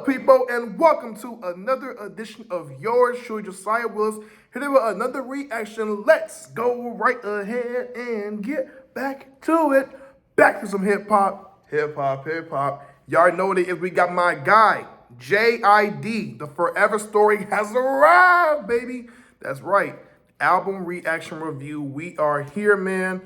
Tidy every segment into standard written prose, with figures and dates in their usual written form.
up, people, and welcome to another edition of yours truly, Josiah Willis, here with another reaction. Let's go right ahead and get back to it. Back to some hip-hop. Y'all already know what it is. We got my guy, J.I.D. The Forever Story has arrived, baby. That's right. Album reaction review. We are here, man.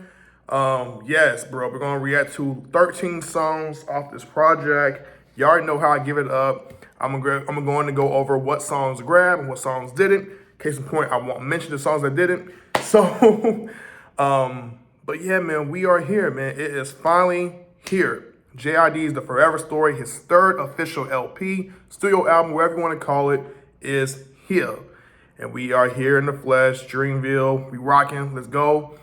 Yes, bro. We're going to react to 13 songs off this project. You already know how I give it up. I'm going to go over what songs grabbed and what songs didn't. Case in point, I won't mention the songs that didn't. So, but yeah, man, we are here, man. It is finally here. J.I.D's The Forever Story, his third official LP, studio album, whatever you want to call it, is here. And we are here in the flesh, Dreamville. We rocking. Let's go.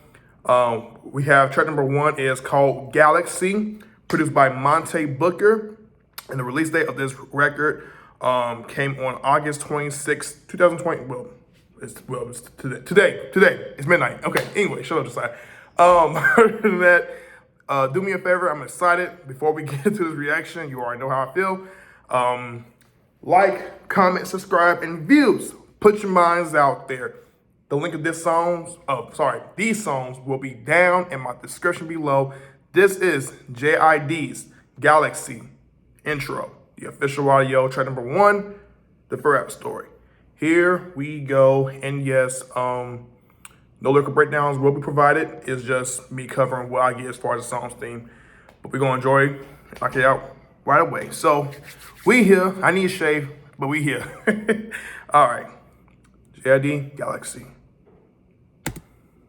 We have track number 1 is called Galaxy, produced by Monte Booker. And the release date of this record came on August 26, 2020. Well, it's today. It's midnight. Okay, anyway, shut up, Josiah. Other than that, do me a favor. I'm excited. Before we get into this reaction, you already know how I feel. Like, comment, subscribe, and views. Put your minds out there. The link of these songs will be down in my description below. This is J.I.D's Galaxy intro, the official audio, track number 1, The Forever Story. Here we go. And yes, no lyrical breakdowns will be provided. It's just me covering what I get as far as the song's theme. But we're gonna enjoy it, knock it out right away. So we here. I need a shave, but we here. All right. J.I.D. Galaxy.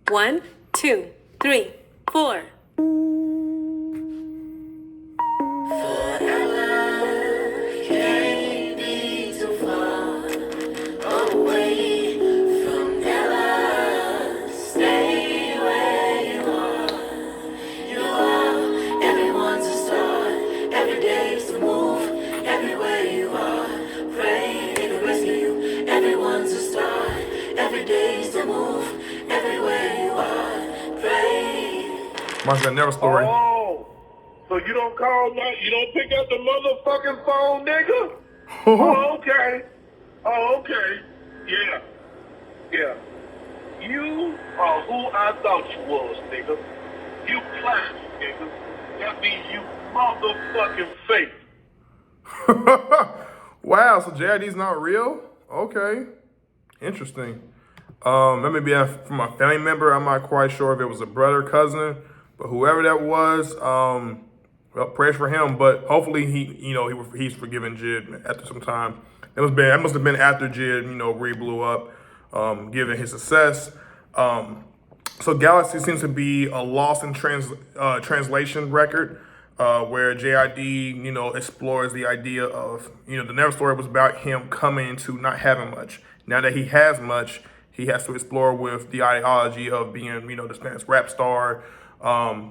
1, 2, 3, 4. Mine's got Never Story. Oh, so you don't call that? You don't pick up the motherfucking phone, nigga? Oh, okay. Oh, okay. Yeah. You are who I thought you was, nigga. You plastic, nigga. That means you motherfucking fake. Wow, so J.I.D's not real? Okay. Interesting. That may be from a family member. I'm not quite sure if it was a brother, cousin, but whoever that was, well, prayers for him. But hopefully he's forgiven J.I.D after some time. That must have been after J.I.D, really blew up, given his success. So Galaxy seems to be a lost in translation record, where J.I.D, explores the idea of, the Never Story was about him coming into not having much. Now that he has much, he has to explore with the ideology of being, this man's rap star,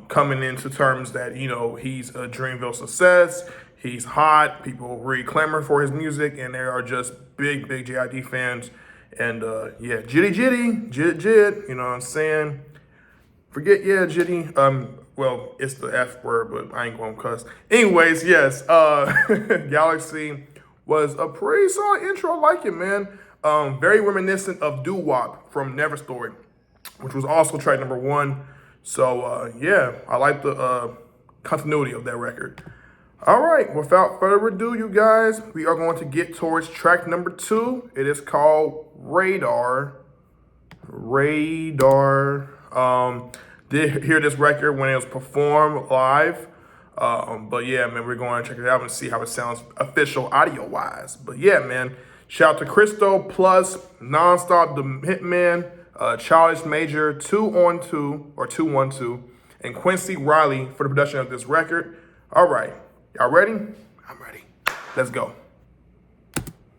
coming into terms that, he's a Dreamville success. He's hot. People really clamor for his music, and there are just big J.I.D fans. And yeah, Jid, you know what I'm saying? Forget, yeah, Jiddy. Well, it's the F word, but I ain't gonna cuss. Anyways, yes, Galaxy was a pretty solid intro. I like it, man. Very reminiscent of Doo Wop from Never Story, which was also track number 1. So yeah, I like the continuity of that record. All right, without further ado, you guys, we are going to get towards track number 2. It is called Radar. Did hear this record when it was performed live. But yeah, man, we're going to check it out and see how it sounds official audio-wise. But yeah, man, shout out to Christo Plus, Nonstop, The Hitman, Childish Major, 212, and Quincy Riley for the production of this record. All right, y'all ready? I'm ready. Let's go.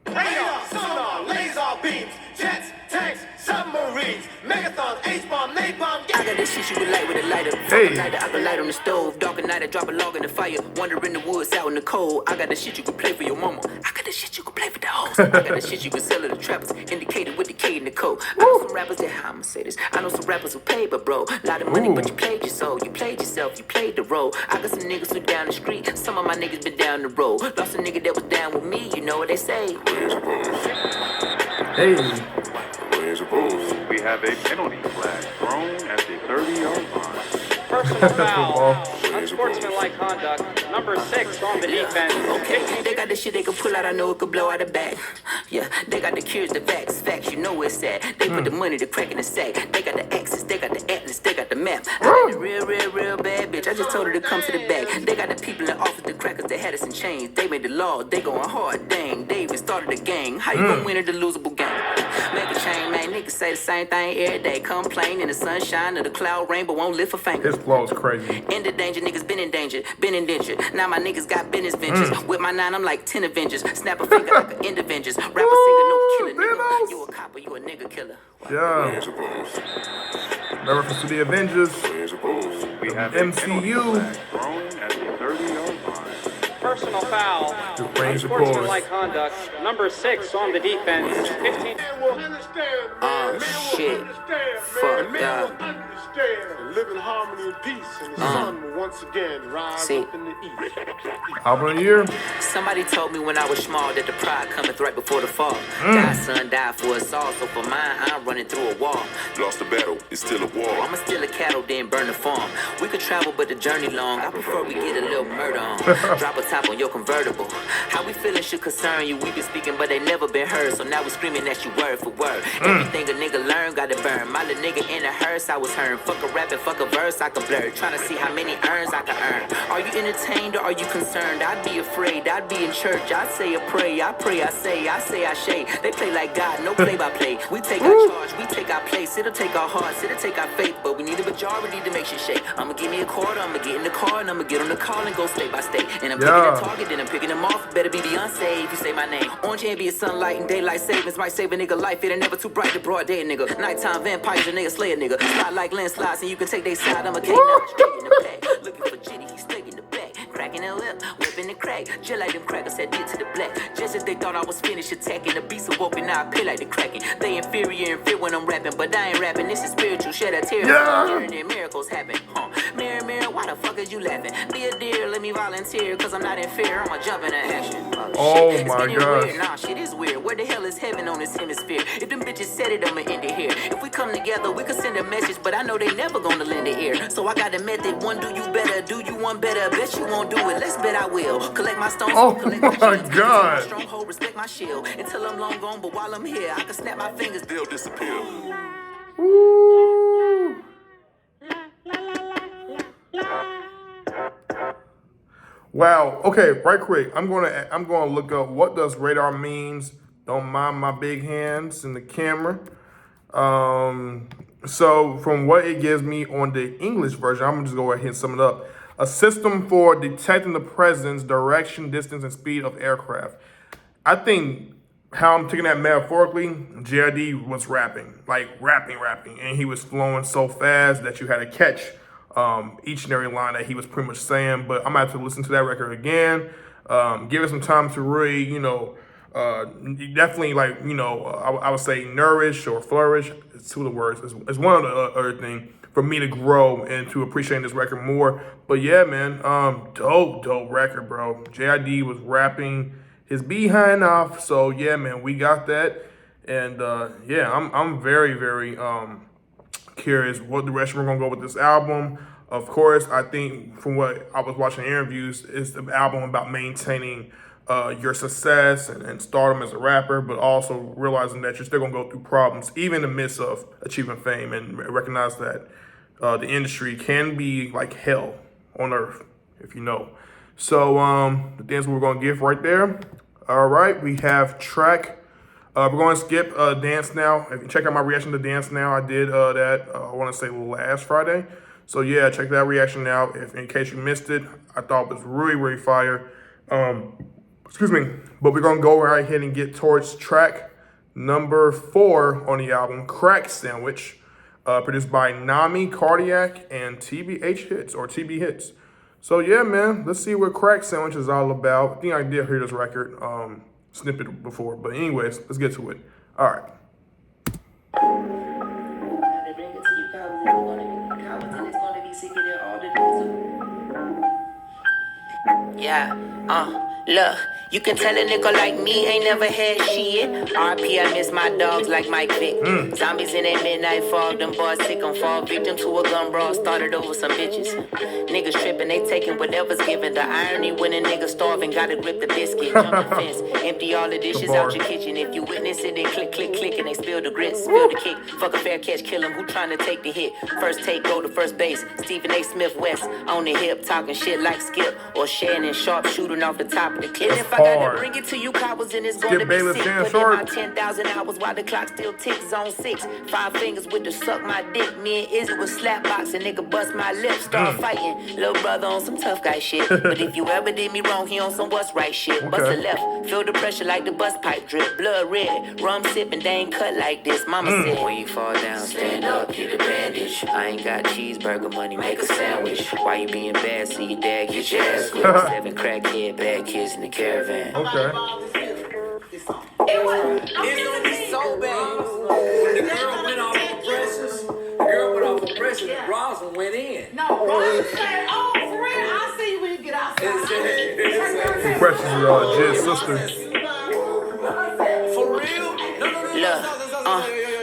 Radar, sonar, laser beams, jets, tanks, submarines, megathons, H-bomb, napalm. I got this shit you can light with a lighter. Hey. I can light on the stove. Dark at night, I drop a log in the fire. Wander in the woods, out in the cold. I got the shit you can play for your mama. I got the shit you can play for the hoes. I got the shit you can sell to the trappers. Indicated with the K and the code. I know some rappers that, I'ma say this. I know some rappers who pay, but bro, lot of money, but you played your soul. You played yourself, you played the role. I got some niggas who down the street. Some of my niggas been down the road. Lost a nigga that was down with me, know what they say. Hey. We have a penalty flag thrown at the 30-yard line. Personal foul. Football. Unsportsmanlike conduct. Number 6 on the defense. Okay, they got the shit they can pull out, I know it could blow out the bag. Yeah, they got the cures, the facts, you know it's sad. They put the money, the crack in the sack. They got the axis, they got the atlas, they got the map. I got the real bad bitch, I just told her to come to the back. They got the people in the office, the crackers, they had us in chains. They made the law, they going hard, dang. They even started a gang. How you gonna win at the losable game? Make a chain, man, niggas say the same thing every day. Complain in the sunshine or the cloud rain, but won't lift a finger. His flow is crazy. In the danger, niggas been in danger, been indentured. Now my niggas got business ventures. With my 9, I'm like 10 Avengers. Snap a finger like an end Avengers. Rapper, singer, no killer nigga. Thanos. You a copper, you a nigga killer. Yeah. Reference to the Avengers. We have a penalty MCU. flag thrown at the 30-yard line. Personal foul. Range of Unsportsmanlike conduct. Number 6 on the defense. 15. Oh shit. Fuck yeah. Live in harmony and peace, and the sun will once again rise See. up in the east. Album of the year. Somebody told me when I was small that the pride cometh right before the fall. Die, son, die for us all. So for mine, I'm running through a wall. Lost the battle, it's still a war. I'ma steal a cattle, then burn the farm. We could travel, but the journey long. I prefer we get a little murder on. Drop a top on your convertible. How we feeling should concern you. We been speaking, but they never been heard. So now we screaming at you word for word. Everything a nigga learn, gotta burn. My little nigga in a hearse, I was heard. Fuck a rap and fuck a verse, I can blur. Trying to see how many earns I can earn. Are you entertained or are you concerned? I'd be afraid, I'd be in church. I'd say a pray, I pray, I say I shade. They play like God, no play by play. We take our charge, we take our place. It'll take our hearts, it'll take our faith. But we need a majority to make shit shake. I'ma give me a quarter, I'ma get in the car, and I'ma get on the call and go state by state. And I'm picking a target, then I'm picking them off. Better be Beyonce if you say my name. Orange and be a sunlight and daylight savings. Might save a nigga life, it ain't never too bright to broad day, nigga. Nighttime vampires, a nigga slay a nigga. Slide like landslides and you can take they side. I'm a king now, straight in the back. Looking for Jenny, he's straight in the back. Cracking a lip, whipping the crack. Just like them crackers that did to the black. Just as they thought I was finished attacking. The beast awoke and now I pay like the cracking. They inferior and fear when I'm rapping, but I ain't rapping. This is spiritual, shed a tear. Hearing their miracles happen. Mirror, mirror, why the fuck is you laughing? Be a deer, let me volunteer, cause I'm not in fear. I'ma jump into action. Oh shit, my it's getting gosh. weird. Nah, shit is weird. Where the hell is heaven on this hemisphere? If them bitches said it, I'ma end it here. If we come together, we could send a message, but I know they never gonna lend an ear. So I got a method. One, do you better? Do you want better? Bet you won't do it. Let's bet I will. Collect my stones. Oh collect my gems, God. Stronghold, respect my shield. Until I'm long gone, but while I'm here, I can snap my fingers. They'll disappear. Ooh. Wow. Okay, right quick. I'm gonna look up what does radar means. Don't mind my big hands in the camera. So from what it gives me on the English version, I'm gonna just go ahead and sum it up. A system for detecting the presence, direction, distance, and speed of aircraft. I think how I'm taking that metaphorically, J.I.D. was rapping, and he was flowing so fast that you had to catch each and every line that he was pretty much saying. But I'm gonna have to listen to that record again, give it some time to really, definitely I would say nourish or flourish. It's two of the words. It's one of the other thing for me to grow and to appreciate this record more. But yeah, man, dope record, bro. J.I.D. was rapping his behind off. So yeah, man, we got that. And yeah, I'm very, very curious what direction we're gonna go with this album. Of course, I think from what I was watching interviews, it's the album about maintaining your success and stardom as a rapper, but also realizing that you're still gonna go through problems, even in the midst of achieving fame, and recognize that the industry can be like hell on earth, if you know. So the things we're gonna give right there. All right, we have track. We're going to skip Dance Now. If you check out my reaction to Dance Now, I did that, I want to say last Friday. So yeah, check that reaction out. If in case you missed it, I thought it was really, really fire. Excuse me. But we're going to go right ahead and get towards track number 4 on the album, Crack Sandwich, produced by Nami, Cardiac, and TBH Hits, or TB Hits. So yeah, man, let's see what Crack Sandwich is all about. I think I did hear this record snippet before, but anyways, let's get to it. All right. Yeah, Look, you can tell a nigga like me ain't never had shit. RP, I miss my dogs like Mike Vick. Zombies in that midnight fog, them boys sick on fall. Victim to a gun brawl, started over some bitches. Niggas tripping, they taking whatever's given. The irony when a nigga starving, gotta grip the biscuit. Jump the fence, empty all the dishes out your kitchen. If you witness it, then click, click, click, and they spill the grits, spill the kick. Fuck a fair catch, kill him, who trying to take the hit? First take, go to first base. Stephen A. Smith West, on the hip, talking shit like Skip. Or Shannon Sharp, shooting off the top of the clip. If I gotta bring it to you, cowards, and it's going to be Bayless, sick. Shannon Put in Sharp. my 10,000 hours while the clock still ticks. Zone 6, 5 fingers with the suck my dick. Me and Izzy was slapboxing, nigga bust my lips, start fighting. Little brother on some tough guy shit. But if you ever did me wrong, he on some what's right shit. Bust a left, feel the pressure like the bus pipe drip. Blood red, rum sipping, they ain't cut like this. Mama said, when you fall down, stand up, get a bandage. I ain't got cheeseburger money, make a sandwich. Why you being bad? See your dad get your ass whipped. 7 crackhead bad kids in the caravan. Okay. It's gonna be so bad. When the girl went off of pressures, and Rosin went in. No, Rosin said, oh, for real, I'll see you when you get outside. Precious is Jed's sister. For real? No.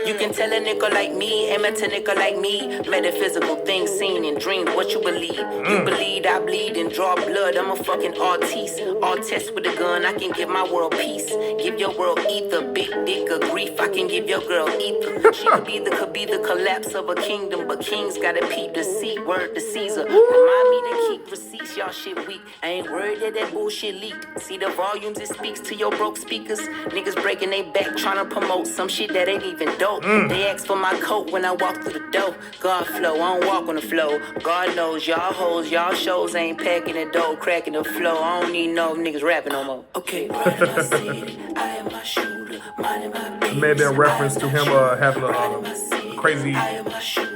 You can tell a nigga like me, amateur nigga like me, metaphysical things seen in dreams, what you believe. You believe I bleed and draw blood, I'm a fucking artiste. Artist with a gun, I can give my world peace. Give your world ether, big dick of grief, I can give your girl ether. She could be the collapse of a kingdom, but kings gotta peep the seat, word to Caesar. Remind me to keep receipts, y'all shit weak. I ain't worried that bullshit leaked. See the volumes, it speaks to your broke speakers. Niggas breaking they back, trying to promote some shit that ain't even dope. They ask for my coat when I walk through the door. God flow, I don't walk on the flow. God knows y'all hoes, y'all shows ain't packing the dough, cracking the flow. I don't need no niggas rapping no more. Okay, right, I said, I am my shooter, minding my business. Maybe in reference to him having a crazy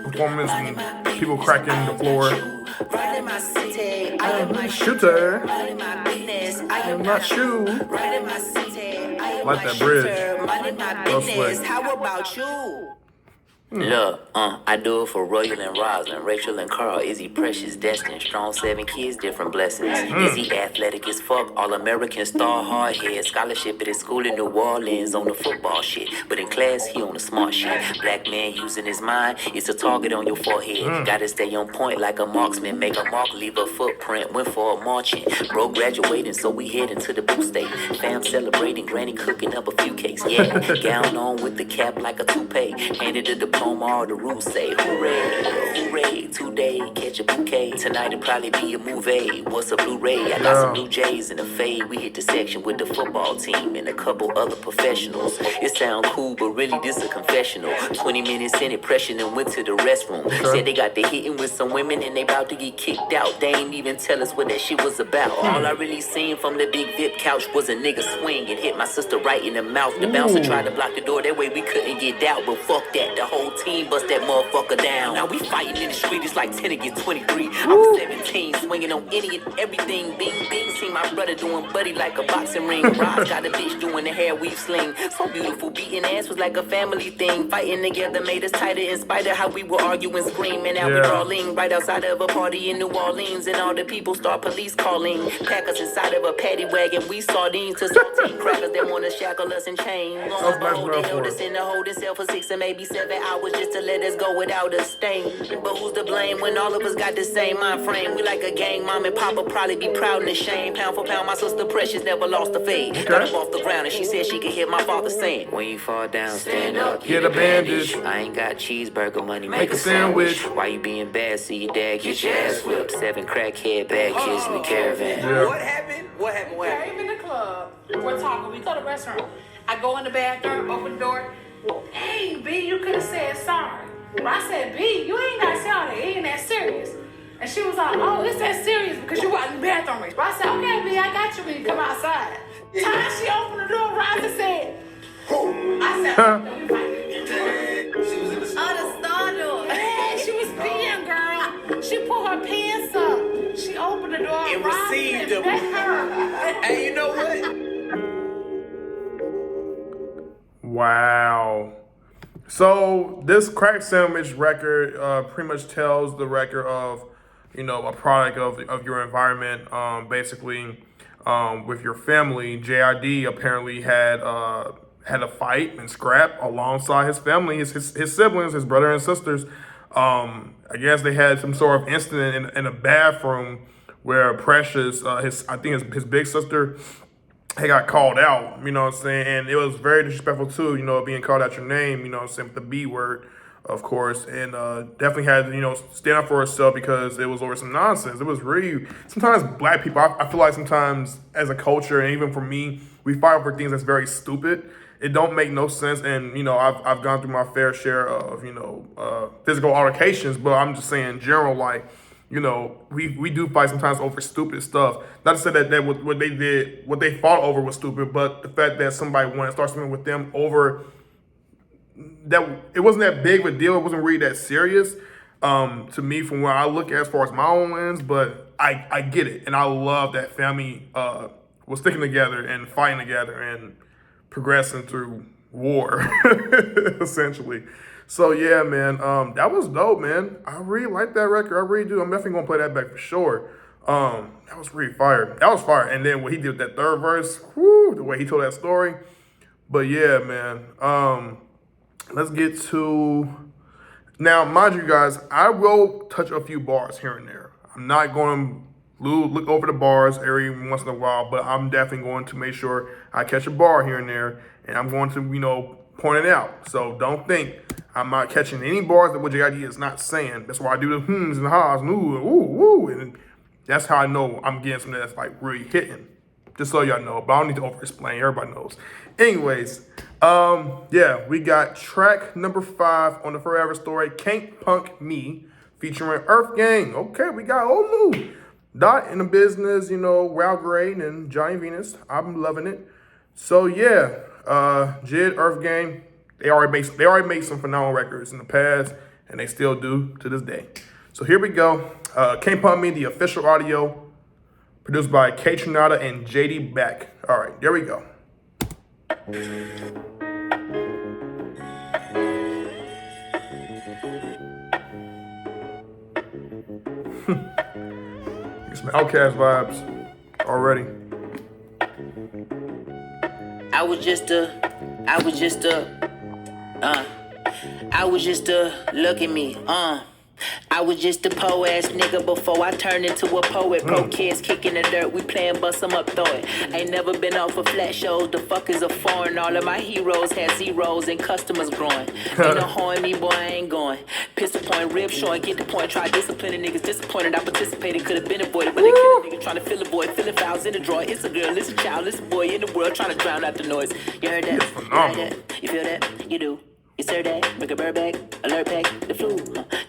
performance and people cracking the floor. Right in my city, I am my Shooter. minding my business. I I'm am not shoe. right in my city. I am Like my that bridge. shooter, minding my That's business. slick. How about you? Look, I do it for Royal and Roslyn, Rachel and Carl, Izzy Precious, Destin, strong 7 kids, different blessings. Izzy athletic as fuck, all-American star, hard head, scholarship at his school in New Orleans on the football shit. But in class, he on the smart shit. Black man using his mind, it's a target on your forehead. Gotta stay on point like a marksman, make a mark, leave a footprint, went for a marching. Bro graduating, so we heading to the boo state. Fam celebrating, granny cooking up a few cakes, yeah. Gown on with the cap like a toupee, handed the diploma, all the rules say, hooray, hooray, today, catch a bouquet. Tonight it'll probably be a movie. What's a Blu-ray? I got some Blue Jays in the fade. We hit the section with the football team and a couple other professionals. It sound cool, but really this a confessional. 20 minutes in it, pressure and went to the restroom. Said they got the hitting with some women and they about to get kicked out. They ain't even tell us what that shit was about. All I really seen from the big VIP couch was a nigga swing and hit my sister right in the mouth. The bouncer tried to block the door, that way we couldn't get out. But fuck that, the whole team bust that motherfucker down. Now we fighting in the street, it's like 10 against 23. I was 17, swinging on any and everything. Bing, bing, see my brother doing buddy like a boxing ring. Roz got a bitch doing the hair weave sling. So beautiful, beating ass was like a family thing. Fighting together made us tighter in spite of how we were arguing, screaming. Now we brawling right outside of a party in New Orleans. And all the people start police calling. Pack us inside of a paddy wagon. We sardines to saltine crackers that want to shackle us in chains. Long behold, they held us in the holding cell for 6 or maybe 7 hours just to let us go without a stain. But who's to blame when all of us got the same mind frame? We like a gang, mom and papa probably be proud and ashamed. Pound for pound, my sister Precious never lost the faith. Got up off the ground and she said she could hear my father saying, when you fall down, stand up, Get a bandage. I ain't got cheeseburger money, Make a sandwich. Why you being bad? See your dad get your ass whipped. 7 crackhead bad kids in the caravan. What happened? What happened? What happened? Came in the club. We're talking. We go to the restaurant. I go in the bathroom, open the door. Hey, B, you could have said sorry. But I said, B, you ain't got to say all that. It ain't that serious. And she was like, oh, it's that serious because you out in the bathroom. But I said, okay, B, I got you when you come outside. Time she opened the door, Rosa said, I said, She was in the oh, the star door. Yeah, she was peeing, girl. She put her pants up. She opened the door. and Rosa received said, them. "That's her." Hey, you know what? Wow. So this crack sandwich record pretty much tells the record of, a product of your environment. Basically, with your family. J.I.D. apparently had a fight and scrap alongside his family, his siblings, his brother and sisters. I guess they had some sort of incident in a bathroom where Precious, his big sister, he got called out, you know what I'm saying? And it was very disrespectful too, you know, being called out your name, you know what I'm saying, with the B word, of course. And definitely had to, you know, stand up for herself because it was over some nonsense. It was really, sometimes black people, I feel like sometimes as a culture, and even for me, we fight over things that's very stupid. It don't make no sense. And, you know, I've gone through my fair share of, you know, physical altercations, but I'm just saying in general, like, you know, we do fight sometimes over stupid stuff. Not to say that what they did, what they fought over was stupid, but the fact that somebody wanted to start something with them over that, it wasn't that big of a deal. It wasn't really that serious to me from where I look at as far as my own lens, but I get it. And I love that family was sticking together and fighting together and progressing through war, essentially. So yeah, man, that was dope, man. I really like that record. I really do. I'm definitely gonna play that back for sure. That was really fire. That was fire. And then what he did with that third verse, whoo, the way he told that story. But yeah, man. Let's get to now. Mind you guys, I will touch a few bars here and there. I'm not going to look over the bars every once in a while, but I'm definitely going to make sure I catch a bar here and there, and I'm going to, you know, point it out. So don't think I'm not catching any bars that what J.I.D. is not saying. That's why I do the hms and ha's and ooh, woo, and that's how I know I'm getting something that's like really hitting. Just so y'all know, but I don't need to over-explain. Everybody knows. Anyways, yeah, we got track number 5 on the Forever Story, Can't Punk Me, featuring Earth Gang. Okay, we got Olu, Dot in the Business, you know, Ralph Grade and Johnny Venus. I'm loving it. So yeah, Jid, Earth Gang, they already made some phenomenal records in the past, and they still do to this day. So here we go. Can't Pump Me, the official audio, produced by K Tronada and J.D. Back. All right, there we go. Get some Outkast vibes already. I was just look at me, I was just a po-ass nigga before I turned into a poet. Pro kids kicking the dirt, we playing bust 'em up, throw it. Ain't never been off of flat shows, the fuck is a foreign. All of my heroes had zeros and customers growing. Ain't no hoeing me, boy, I ain't going. Pistol point, rib showing, get the point, try disciplining niggas disappointed. I participated, could have been avoided, but they killed a nigga trying to fill a void, filling fouls in the drawer. It's a girl, it's a child, it's a boy in the world trying to drown out the noise. You heard that? You heard that? You feel that? You do. You sir that, bring a bird back, alert pack, the flu.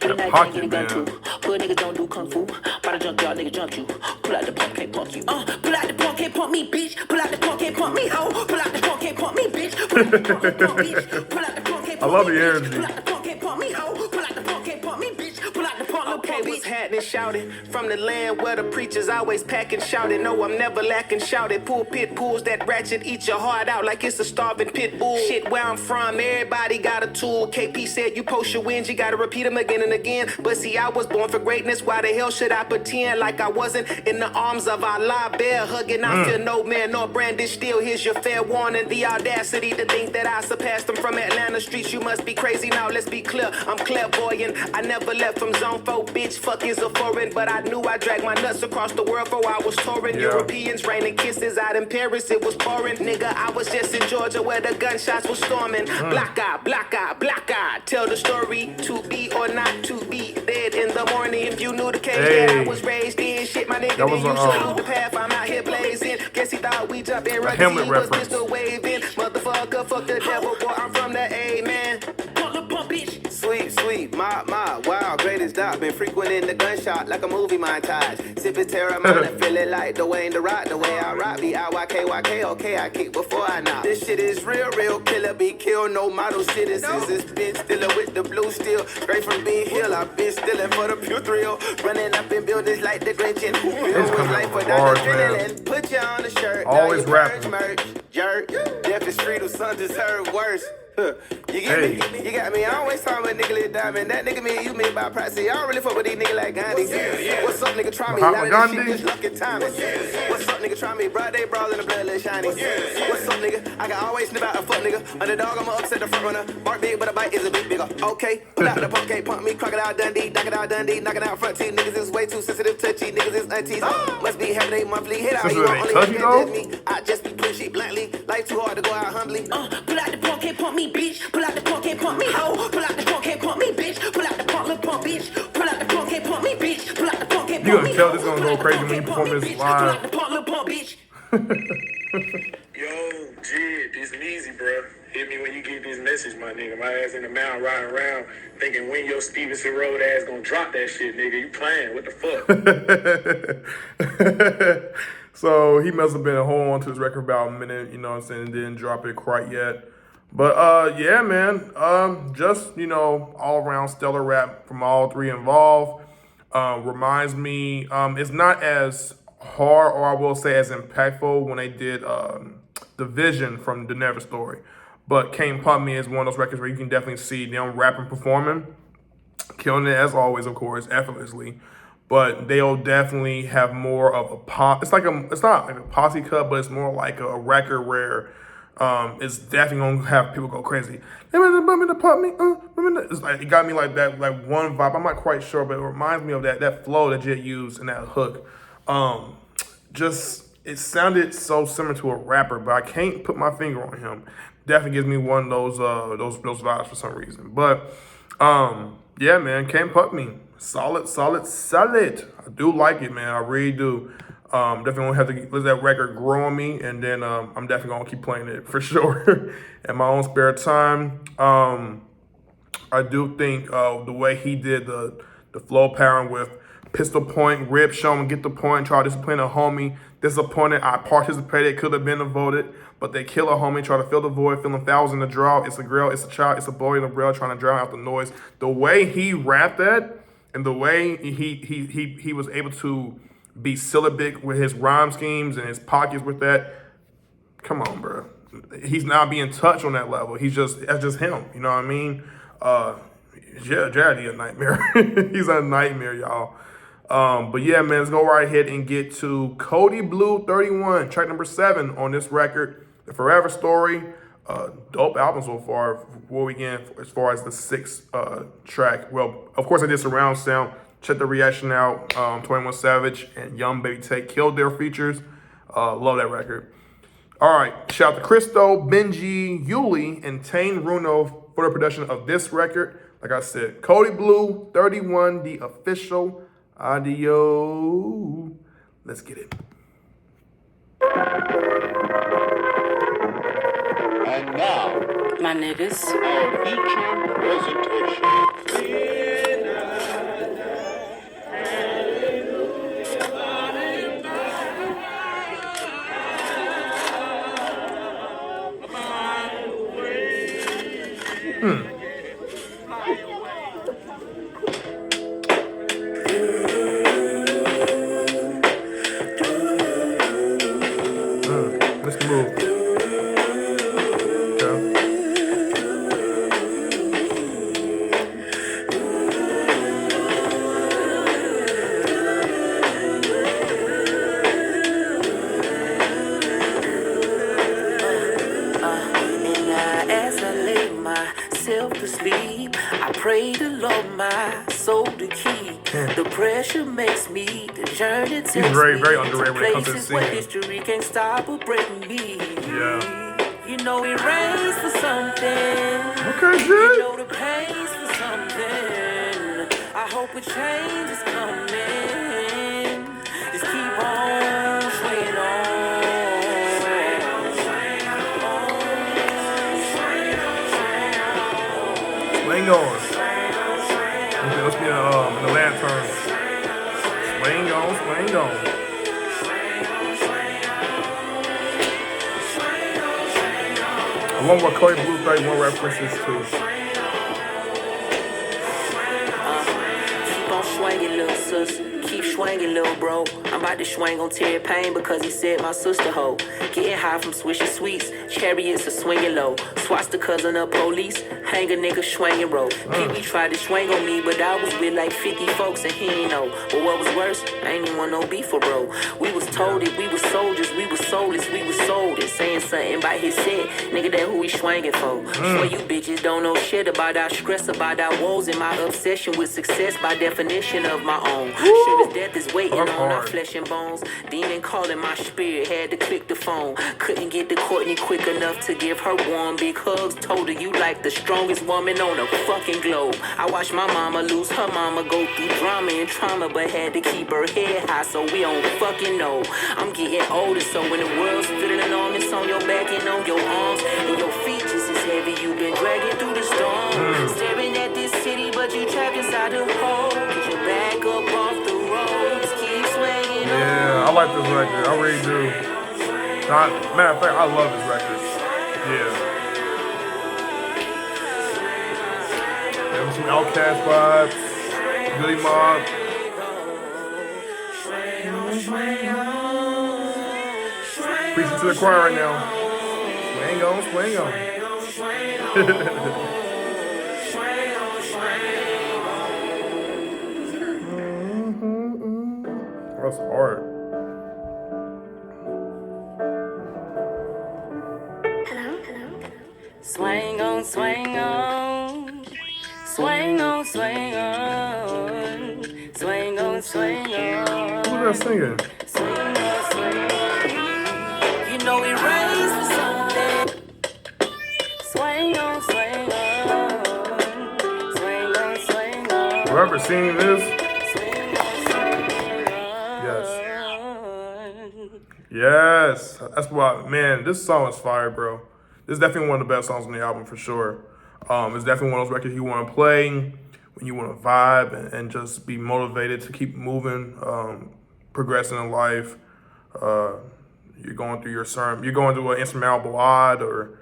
Get a knife, get a gun too. Poor niggas don't do kung fu. By the junkyard, nigga jump you. Pull out the pump, can't pump you. Pull out the pump, can't pump me, bitch. Pull out the pump, can't pump me, ho. Pull out the pump, can't pump me, bitch. Pull out the pump, can't pump me, bitch. Pull out the pump, can't pump me, bitch. I love the energy. Pull out the pump, can't pump me, ho. Pull out the pump, can't pump me, bitch. Pull out the pump, okay, what's happening, shouting from the land where the preachers always packing, shouting. No, I'm never lacking, shouted. Pulpit pulls that ratchet, eat your heart out like it's a starving pit bull. Shit, where I'm from, everybody got a tool. KP said you post your wins, you gotta repeat them again and again. But see, I was born for greatness. Why the hell should I pretend like I wasn't in the arms of Allah? Bear hugging, I feel no man nor brandish steel. Here's your fair warning. The audacity to think that I surpassed them from Atlanta streets. You must be crazy now, let's be clear. I'm clairvoyant. I never left from zone 4, bitch. Fuck is a foreign, but I knew I dragged my nuts across the world for I was touring. Yeah. Europeans raining kisses out in Paris, it was pouring. Nigga, I was just in Georgia where the gunshots was storming. Black eye, black eye, black eye. Tell the story, to be or not to be. Dead in the morning, if you knew the case that I was raised in. Shit, my nigga, then you should the path, I'm out here blazing. Guess he thought we jump in right, he was pistol waving. Motherfucker, fuck the devil, boy, I'm from the A, man. Pump the pump, bitch. Sweet, my, wow, greatest dot. Been frequenting the gunshot like a movie montage. Sipping Terramana, feeling like Dwayne the Rock. The way I rock, B-I-Y-K, okay, I kick before I knock. This shit is real, killer, be killed, no model citizens. It's been stealing with the blue steel. Straight from Big Hill, I've been stealing for the pure thrill. Running up in buildings like the Grinch and who feels was life without adrenaline. Put you on the shirt, always rapping. Merch, jerk, Jeff is street or son deserve worse. You get me? You got me. I always talk about nigga Lil Diamond. That nigga me, you made by price. I don't really fuck with these niggas like Gandhi. What's up, nigga? Try me. Lot Shorty, that shit just lucky timing. What's up, nigga? Try me, bro. They brawl in the blood, little shiny. What's up, nigga? I can always snip out a fuck nigga. Underdog, I'ma upset the front runner. Bark big, but a bite is a bit bigger. Okay, pull out the pump, can't pump me. Crocodile Dundee, Crocodile Dundee, knocking out front teeth. Niggas is way too sensitive, touchy. Niggas is aunties. Must be having a monthly hit out. You only can't judge me. I just be putting shit bluntly. Life too hard to go out humbly. Pull out the pump, can't pump me, bitch. Pull out the pump, can't pump me, hoe. Pull out the pump, can't pump me, bitch. Pull out the pump, little pump, bitch. Pull out the pump, can't pump me, bitch. Pull out the pump, can't pump me. You gonna tell this gonna go crazy when you perform this live. Pull out the pump, little pump, bitch. Yo, Jid, this easy, bro. Hit me when you get this message, my nigga. My ass in the mountain riding around thinking when your Stevenson Road ass gonna drop that shit, nigga. You playing? What the fuck? So he must have been holding on to his record about a minute, you know what I'm saying, and didn't drop it quite yet. But yeah, man, just, you know, all around stellar rap from all three involved. Reminds me, it's not as hard, or I will say as impactful when they did Division from The Never Story. But Can't Pump Me is one of those records where you can definitely see them rapping, performing, killing it as always, of course, effortlessly. But they'll definitely have more of a pop. It's not like a posse cut, but it's more like a record where it's definitely gonna have people go crazy. It's like, it got me like that, like one vibe. I'm not quite sure, but it reminds me of that flow that J.I.D used in that hook. It sounded so similar to a rapper, but I can't put my finger on him. Definitely gives me one of those vibes for some reason. But yeah, man, Can't Pump Me. Solid. I do like it, man. I really do. Definitely gonna have to let that record grow on me, and then I'm definitely gonna keep playing it for sure in my own spare time. I do think the way he did the flow pairing with pistol point, rip, show him, get the point, try to discipline a homie. Disappointed, I participated, could have been voted, but they kill a homie, try to fill the void, feeling fouls in the draw. It's a girl, it's a child, it's a boy in the braille trying to drown out the noise. The way he rapped that, and the way he was able to be syllabic with his rhyme schemes and his pockets with that, come on, bro. He's not being touched on that level. That's just him, you know what I mean? J.I.D a nightmare. He's a nightmare, y'all. But yeah, man, let's go right ahead and get to Cody Blue 31, track number 7 on this record, The Forever Story. Dope album so far. Before we get as far as the 6th track. Well, of course, I did surround sound. Check the reaction out. 21 Savage and Young Baby Take killed their features. Love that record. All right, shout out to Christo, Benji, Yuli, and Tane Runo for the production of this record. Like I said, Cody Blue 31, the official audio. Let's get it. And now, My niggas. our feature presentation. Let's move. I pray to Lord my soul to keep. The pressure makes me, the journey takes very, me very underrated to when it comes to places where singing. history can't stop or break me. Yeah. You know it rains for something. Okay, You good. know the pain's for something. I hope a change is coming. Just keep on swaying on. Swing on. Let's be the lantern. Swing on. I want what Cody Blue 31 references to. Keep on swinging, little sis. keep swinging, little bro. I'm about to swing on Terry Payne because he said my sister hoe. Getting high from swishing sweets, chariots are swinging low. Swastikas on the police, hang a nigga swinging roll. Pee-wee tried to swing on me, but I was with like 50 folks and he ain't know. But what was worse, I ain't even want no beef for bro. We was told it, we was soldiers, we was soulless, we was sold it. Saying something by his head, nigga, that who we swinging for. Swear you bitches don't know shit about our stress, about our woes, and my obsession with success by definition of my own. Sure as death is waiting on our flesh and bones. Demon calling my spirit, had to click the phone. Couldn't get to Courtney quick enough to give her warm big hugs. Told her you like the strongest woman on the fucking globe. I watched my mama lose her mama, go through drama and trauma, but had to keep her head high so we don't fucking know. I'm getting older, so when the world's feeling enormous on your back and on your arms, and your feet just as heavy, you've been dragging through the storm. Staring at this city, but you trapped inside the hole. Get your back up off the road, just keep swinging. Yeah, I like this record. I really do. Matter of fact, I love this record. Yeah. There was some Outkast vibes, Goody Mob. Preaching to the choir right now. Swing on, swing on. That's hard. Swing on, swing on. Swing on, swing on. Swing on, swing on. Who's that singing? Swing on, swing on. You know it rains for something. Swing on, swing on. Swing on, swing on. Whoever seen this? Yes. That's why, man, this song is fire, bro. This is definitely one of the best songs on the album for sure. It's definitely one of those records you want to play when you want to vibe and just be motivated to keep moving, progressing in life. You're going through you're going through an insurmountable odd or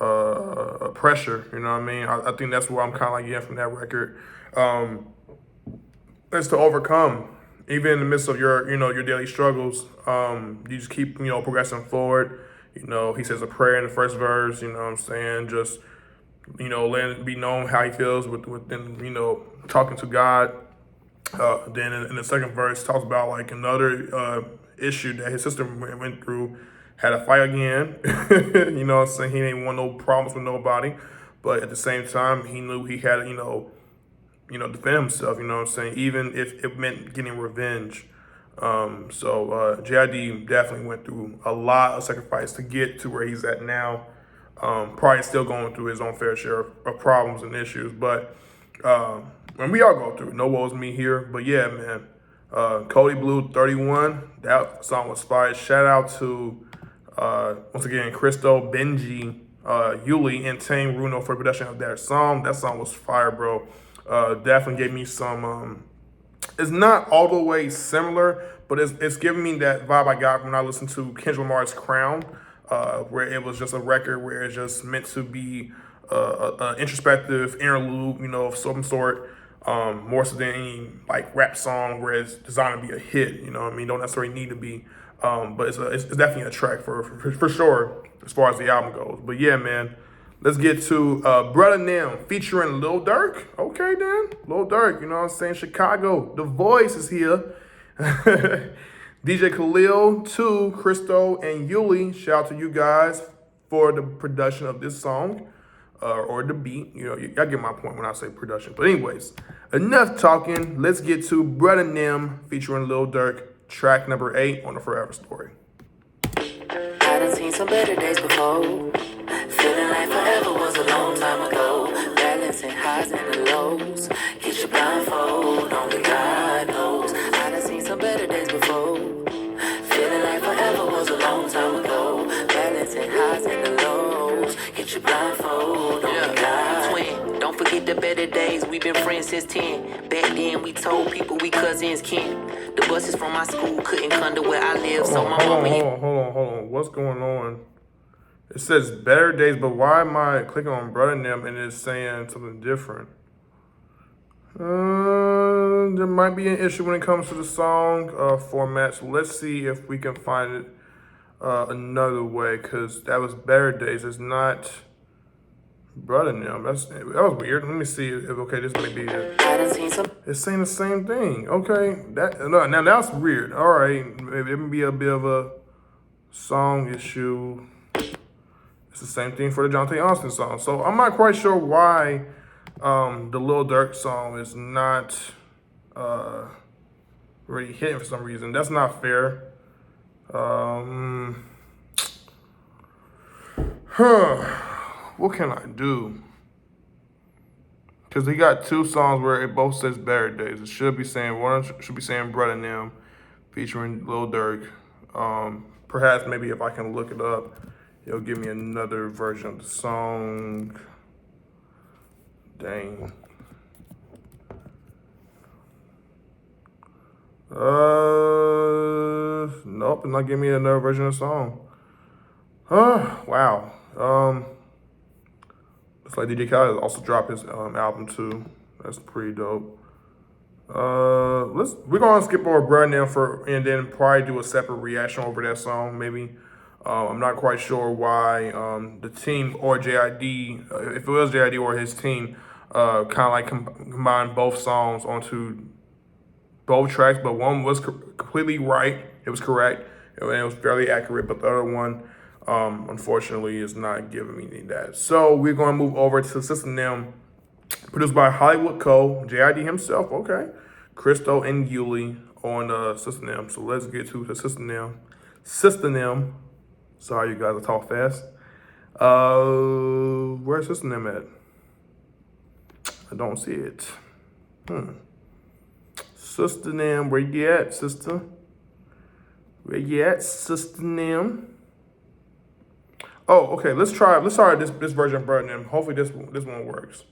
a pressure, you know what I mean? I think that's what I'm kind of like getting from that record. It's to overcome, even in the midst of your daily struggles. You just keep, progressing forward. He says a prayer in the first verse, you know what I'm saying? Just, letting it be known how he feels within, talking to God. Then in the second verse, talks about like another issue that his sister went through, had a fight again. You know what I'm saying? He didn't want no problems with nobody. But at the same time, he knew he had, defend himself, you know what I'm saying? Even if it meant getting revenge. So J.I.D. definitely went through a lot of sacrifice to get to where he's at now. Probably still going through his own fair share of problems and issues, but and we all go through it. No woes me here, but yeah, man. Cody Blue 31, that song was fire. Shout out to once again Christo, Benji, Yuli, and Tame Runo for production of that song. That song was fire, bro. Definitely gave me some. It's not all the way similar, but it's giving me that vibe I got when I listened to Kendrick Lamar's Crown, where it was just a record where it's just meant to be an introspective interlude, of some sort, more so than any like rap song where it's designed to be a hit. You know what I mean? Don't necessarily need to be, but it's definitely a track for sure as far as the album goes. But yeah, man. Let's get to Brother Nim featuring Lil Durk. Okay, then. Lil Durk, you know what I'm saying? Chicago. The Voice is here. DJ Khalil, 2, Christo, and Yuli. Shout out to you guys for the production of this song. Or the beat. Y'all get my point when I say production. But anyways, enough talking. Let's get to Brother Nim featuring Lil Durk. Track number 8 on the Forever Story. I done seen some better days before. Feeling like forever was a long time ago. Balancing highs and the lows. Get your blindfold, only God knows. I done seen some better days before. Feeling like forever was a long time ago. Balancing highs and the lows. Get your blindfold, only God. Twin, don't forget the better days. We've been friends since 10. Back then we told people we cousins kin. The buses from my school couldn't come to where I live, so my mama. Hold on. What's going on? It says better days, but why am I clicking on Brother Nim and it's saying something different? There might be an issue when it comes to the song format. So let's see if we can find it another way, because that was Better Days. It's not Brother Them. That was weird. Let me see if okay, this may be it. It's saying the same thing. Okay, now that's weird. All right, maybe it may be a bit of a song issue. It's the same thing for the Jonte Austin song. So I'm not quite sure why the Lil Durk song is not really hitting for some reason. That's not fair. What can I do? Because he got two songs where it both says Better Days. It should be saying, one should be saying Brother Them featuring Lil Durk. Perhaps maybe if I can look it up, it'll give me another version of the song. Dang. Nope, it's not giving me another version of the song. Wow. Looks like DJ Khaled also dropped his album too. That's pretty dope. We're gonna skip over Brother Them and then probably do a separate reaction over that song, maybe. I'm not quite sure why the team or J.I.D, if it was J.I.D or his team, kind of like combined both songs onto both tracks, but one was completely right. It was correct, and it was fairly accurate, but the other one, unfortunately, is not giving me that. So we're going to move over to System Them, produced by Hollywood Co., J.I.D himself, okay, Christo and Yuli on System Them. So let's get to the System Them. System Them. Sorry, you guys, I talk fast. Where's System Them at? I don't see it. Sister Them, where you at, sister? Where you at, Sister Them? Oh, okay. Let's try this version of Brother Them. Hopefully this one works.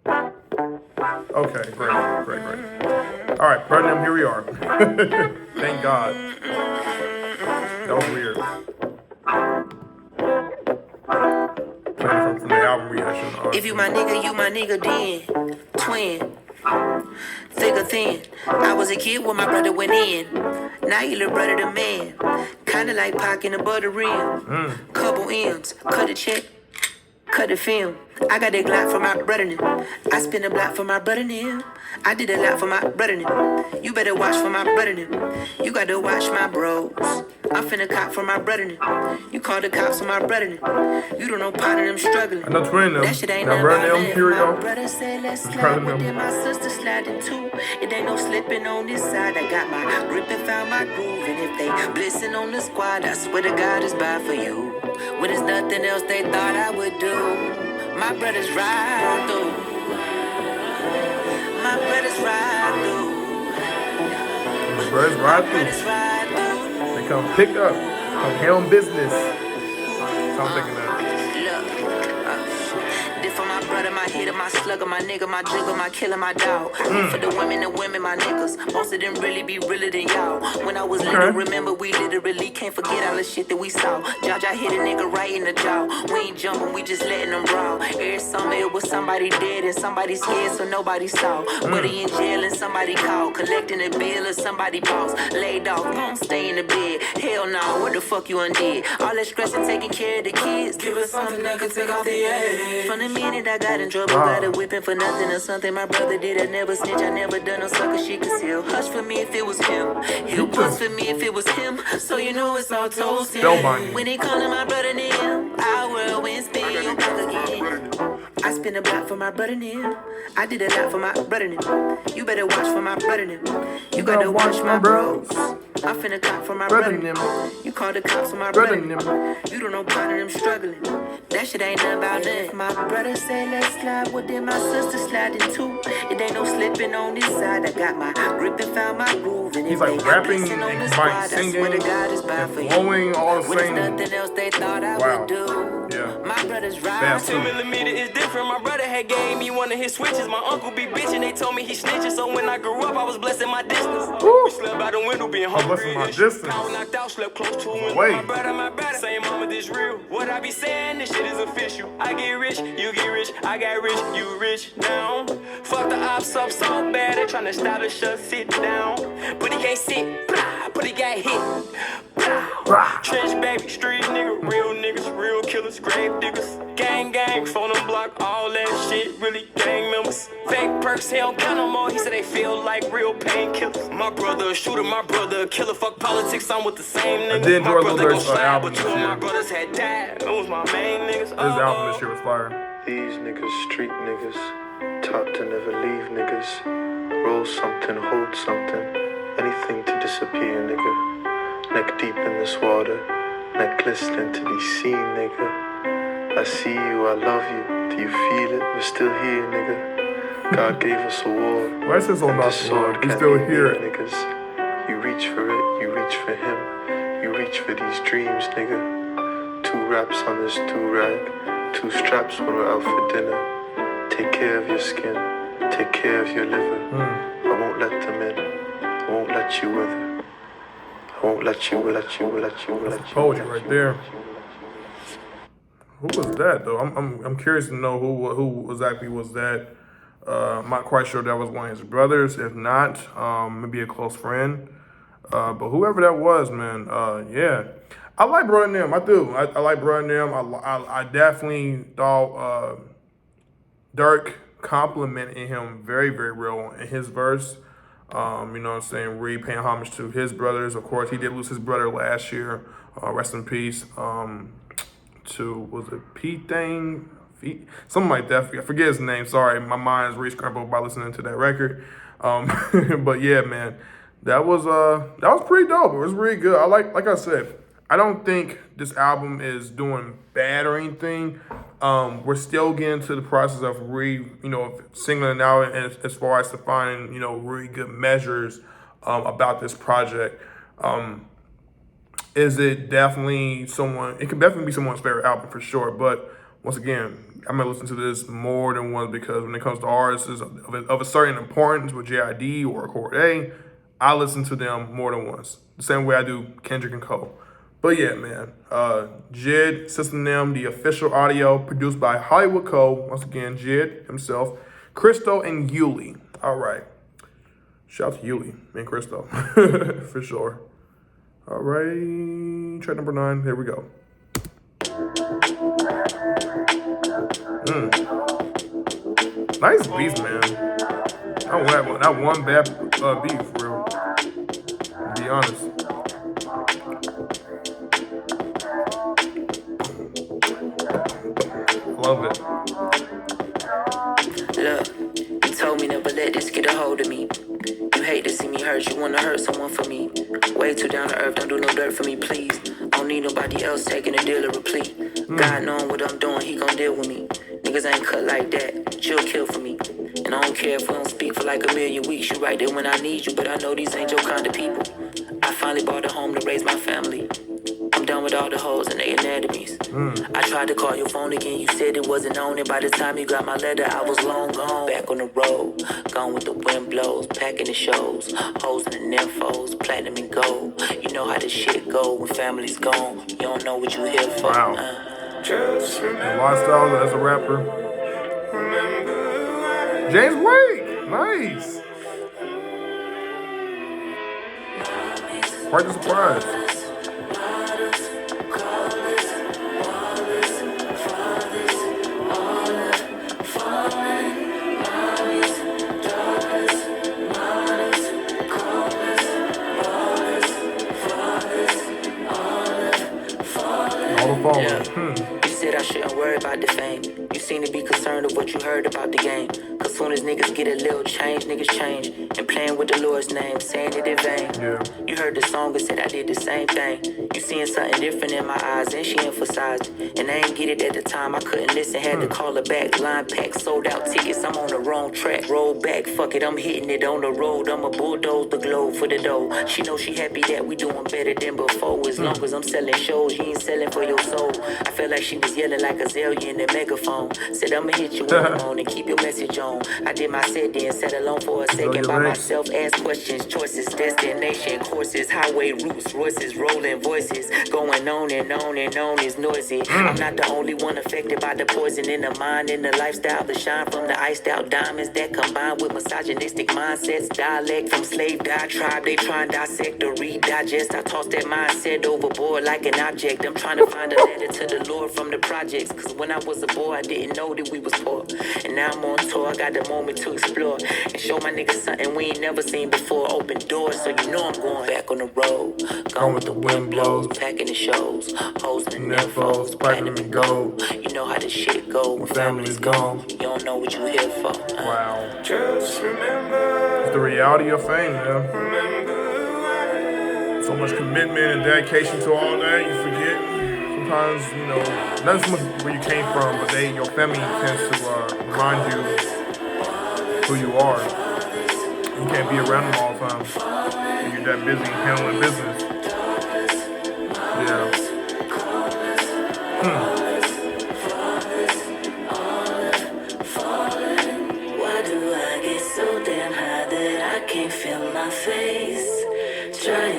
Okay, great. All right, Brother Them, here we are. Thank God. That was weird. Playing from the album reaction. If you my nigga then. Twin. Thick or thin. I was a kid when my brother went in. Now you little brother the man. Kinda like Pac in the butter rim. Couple M's. Cut a check. Cut the film. I got that Glock for my brother now. I spin a block for my brother now. I did a lot for my brother now. You better watch for my brother now. You got to watch my bros. I'm finna cop for my brother now. You call the cops on my brother now. You don't know part of them struggling. I know twin them. That shit ain't now Brother Them, here we go. My brother said let's slide, but then my sister sliding too. It ain't no slipping on this side. I got my grip and found my groove. And if they blissing on the squad, I swear to God it's bad for you. When there's nothing else they thought I would do. My brothers ride through. My brothers ride through. My brothers ride through. They come pick up. Come handle business. So I'm thinking that. For my brother, my hitter, my slugger, my nigga, my jugger, my killer, my dog. For the women, my niggas. Most of them really be realer than y'all. When I was little, remember we literally can't forget all the shit that we saw. Jaja hit a nigga right in the jaw. We ain't jumping, we just letting them brawl. Every summer it was somebody dead and somebody scared, so nobody saw. Buddy in jail and somebody called, collecting a bill or somebody boss. Laid off, don't stay in the bed. Hell no, what the fuck you undid? All that stress and taking care of the kids. Give us something that can take off the edge. From the minute I got in trouble, got a whipping for nothing or something my brother did. I never snitch, I never done no sucker shit, cause he'll hush for me if it was him. He'll bust for me if it was him. So you know it's all toasted. When it come to my brother Nim, our world wins spin your back again. I spin a block for my brother Nim. I did a lot for my brother Nim. You better watch for my brother Nim. You gotta watch my bros. I'm finna cop for my brother Nim. You call the cops for my brother Nim. You don't know part of them struggling. That shit ain't nothing about that. My brother say let's slide, well then my sister sliding too. It ain't no slipping on this side. I got my grip and found my groove. And he's like rapping and combined singing and flowing all the same. Nothing else they thought I would do. Yeah. brothers ride. Fast 10 too. millimeter is different. My brother had gave me one of his switches. My uncle be bitching. They told me he snitching. So when I grew up, I was blessing my distance. We slept out the window being hungry. blessing my distance. I was knocked out, slept close to him. Wait. My brother. Same mama, this real. What I be saying, this shit is official. I get rich, you get rich. I got rich, you rich now. Fuck the ops up so bad. They tryna establish us, sit down. But he can't sit, blah, but he got hit. Blah. Trench baby, street nigga, real niggas, real killers, grave diggers. Gang, phone and block, all that shit, really gang members. Fake perks, he don't count no more. He said they feel like real painkillers. My brother a shooter, my brother a killer. Fuck politics, I'm with the same niggas. And then My Jordan brother Lil Durk's album but this two of year. my brothers had died. It was my main niggas. His album this year was fire. These niggas, street niggas, taught to never leave niggas. Roll something, hold something, anything to disappear, nigga. Neck deep in this water, neck glistening to be seen, nigga. I see you, I love you, do you feel it? We're still here, nigga. God gave us a war. Why is this all and not this the war? sword We can't still be here. beat, niggas. You reach for it, you reach for him, you reach for these dreams, nigga. 2 raps on this 2-rag, 2 straps when we're out for dinner. Take care of your skin, take care of your liver. I won't let them in, I won't let you wither. I won't let you. Poetry right there. Who was that though? I'm curious to know who exactly was that. I'm not quite sure that was one of his brothers. If not, maybe a close friend. But whoever that was, man, yeah. I like Bro and them. I do. I like Bro and them. I definitely thought Dirk complimented him very, very real in his verse. You know what I'm saying? Reed paying homage to his brothers. Of course, he did lose his brother last year. Rest in peace. To, was it Pete Thing? Something like that. I forget his name. Sorry, my mind's re-scrambled by listening to that record. But yeah, man, that was pretty dope. It was really good. Like I said, I don't think this album is doing bad or anything. We're still getting to the process of singling it out as far as to find, really good measures about this project. Is it definitely it could definitely be someone's favorite album for sure. But once again, I'm gonna listen to this more than once because when it comes to artists of a certain importance with J.I.D. or Cordae, I listen to them more than once. The same way I do Kendrick and Cole. But yeah, man, J.I.D, System Them, the official audio produced by Hollywood Cole. Once again, J.I.D himself, Christo and Yuli. All right, shout out to Yuli and Christo for sure. All right, track number 9. Here we go. Nice beats, man. Not one bad beat for real. To be honest. Love it. Look, you told me never let this get a hold of me. You hate to see me hurt, you wanna hurt someone for me. Way too down to earth, don't do no dirt for me, please. I don't need nobody else taking a deal or replete. God knowing what I'm doing, he gon' deal with me. Niggas ain't cut like that, chill kill for me. And I don't care if we don't speak for like a million weeks. You right there when I need you, but I know these ain't your kind of people. I finally bought a home to raise my family. I'm done with all the hoes and their anatomies. I tried to call your phone again, you said it wasn't on it. By the time you got my letter, I was long gone. Back on the road, gone with the wind blows, packing the shows, hoes and the nymphos, platinum and gold. You know how this shit go when family's gone. You don't know what you here for. Wow. The lifestyle as a rapper. James Wade, nice. Quite a surprise. You said I shouldn't worry about the fame. You seem to be concerned of what you heard about the game. Cause soon as niggas get a little change, niggas change. And playing with the Lord's name, saying it in vain. Yeah. You heard the song and said I did the same thing. You seeing something different in my eyes, and she emphasized. And I ain't get it at the time, I couldn't listen, had to call her back. Line pack, sold out tickets, I'm on the wrong track. Roll back, fuck it, I'm hitting it on the road. I'ma bulldoze the globe for the dough. She know she happy that we doing better than before. As long as I'm selling shows, you ain't selling for your soul. I feel like she was yelling like a Zell. carrying the megaphone. Said I'ma hit you when I'm on and keep your message on. I did my set, then sat alone for a second by myself. Ask questions, choices, destination, courses, highway routes, Royces, rolling voices. Going on and on and on is noisy. I'm not the only one affected by the poison in the mind and the lifestyle. The shine from the iced out diamonds that combine with misogynistic mindsets. Dialect from slave diatribe. They try and dissect or redigest. I tossed that mindset overboard like an object. I'm trying to find a letter to the Lord from the projects. Cause when I was a boy, I didn't know that we was poor. And now I'm on tour, I got the moment to explore. And show my niggas something we ain't never seen before. Open doors, so you know I'm going back on the road. Gone with the wind blows, packing the shows. Hoes and the nymphos, platinum and gold. You know how this shit go when family's gone. You don't know what you here for. Wow. Just remember. It's the reality of fame, man. So much commitment and dedication to all that, you forget. Sometimes, you know, not so much where you came from, but your family tends to remind you who you are. You can't be around them all the time. You're that busy handling business. Yeah. Why do I get so damn high that I can't feel my face? Try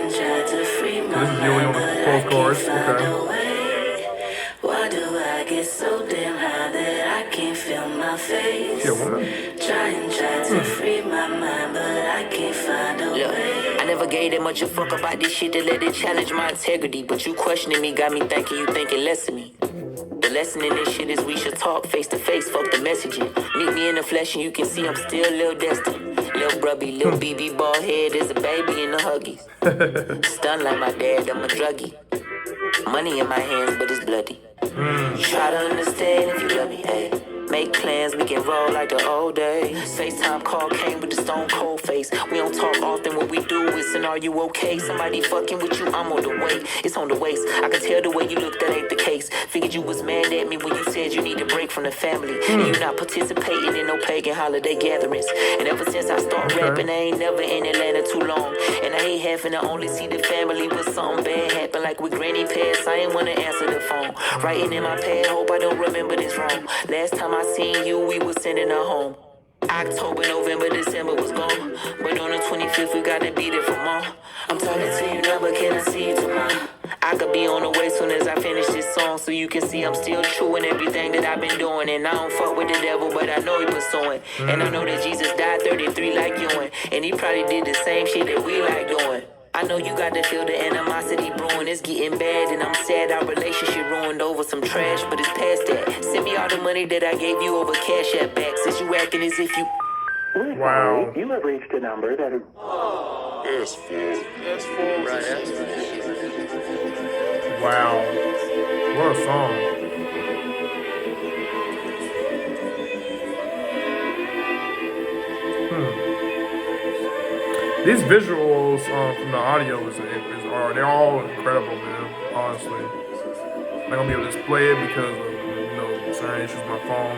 to free my mind, but I can't find a way. Why do I get so damn high that I can't feel my face? Try to free my mind, but I can't find a way. I never gave that much a fuck about this shit to let it challenge my integrity. But you questioning me got me thinking you thinking less of me. The lesson in this shit is we should talk face to face, fuck the messaging. Meet me in the flesh and you can see I'm still Lil Destin. Lil Brubby, Lil BB bald head is a baby in the Huggies. Stunned like my dad, I'm a druggie. Money in my hands, but it's bloody. Try to understand if you love me, hey. Make plans, we can roll like the old days. FaceTime call came with the stone cold face. We don't talk often, what we do is an are you okay? Somebody fucking with you, I'm on the way. It's on the waist, I can tell the way you look, that ain't the case. Figured you was mad at me when you said you need a break from the family. And you not participating in no pagan holiday gatherings. And ever since I start rapping, I ain't never in Atlanta too long. And I hate having to only see the family when something bad happen. Like with granny passed, I ain't wanna answer the phone. Writing in my pad, hope I don't remember this wrong. Last time I seen you, we was sending her home. October, November, December was gone. But on the 25th, we gotta be there for more. I'm talking to you now, but can I see you tomorrow? I could be on the way soon as I finish this song, so you can see I'm still true in everything that I've been doing. And I don't fuck with the devil, but I know he pursuing. And I know that Jesus died 33 like you, and he probably did the same shit that we like doing. I know you got to feel the animosity brewing. It's getting bad and I'm sad our relationship ruined over some trash, but it's past that. Send me all the money that I gave you over Cash App back, since you acting as if you... Wow. You have reached a number that is... S4. Right, that's Wow. What a song. These visuals from the audio they're all incredible, man. Honestly, I'm not gonna be able to display it because of certain issues with my phone.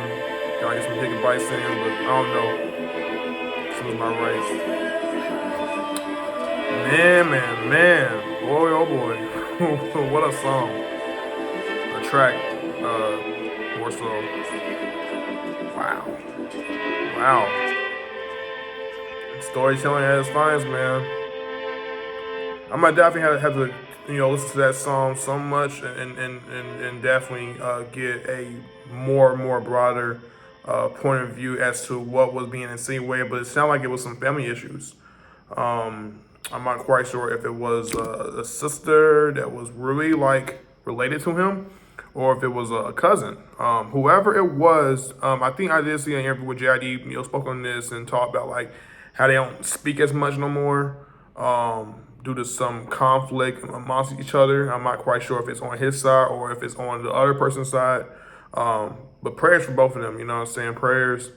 Gotta get some gigabytes in, but I don't know. Some of my rights. Man, boy, oh boy, what a song. A track, more so. Wow. Storytelling at its finest, man. I might definitely have to listen to that song so much and definitely get a more broader point of view as to what was being insinuated. But it sounded like it was some family issues. I'm not quite sure if it was a sister that was really related to him, or if it was a cousin. Whoever it was, I think I did see an interview with J.I.D. Spoke on this and talked about how they don't speak as much no more due to some conflict amongst each other. I'm not quite sure if it's on his side or if it's on the other person's side. But prayers for both of them, you know what I'm saying? Prayers.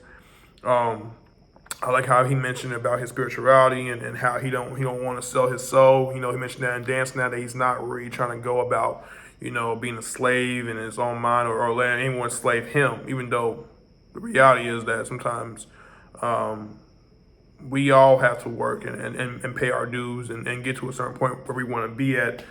I like how he mentioned about his spirituality and how he don't want to sell his soul. He mentioned that in Dance Now that he's not really trying to go about, being a slave in his own mind or letting anyone slave him, even though the reality is that sometimes we all have to work and pay our dues and get to a certain point where we want to be at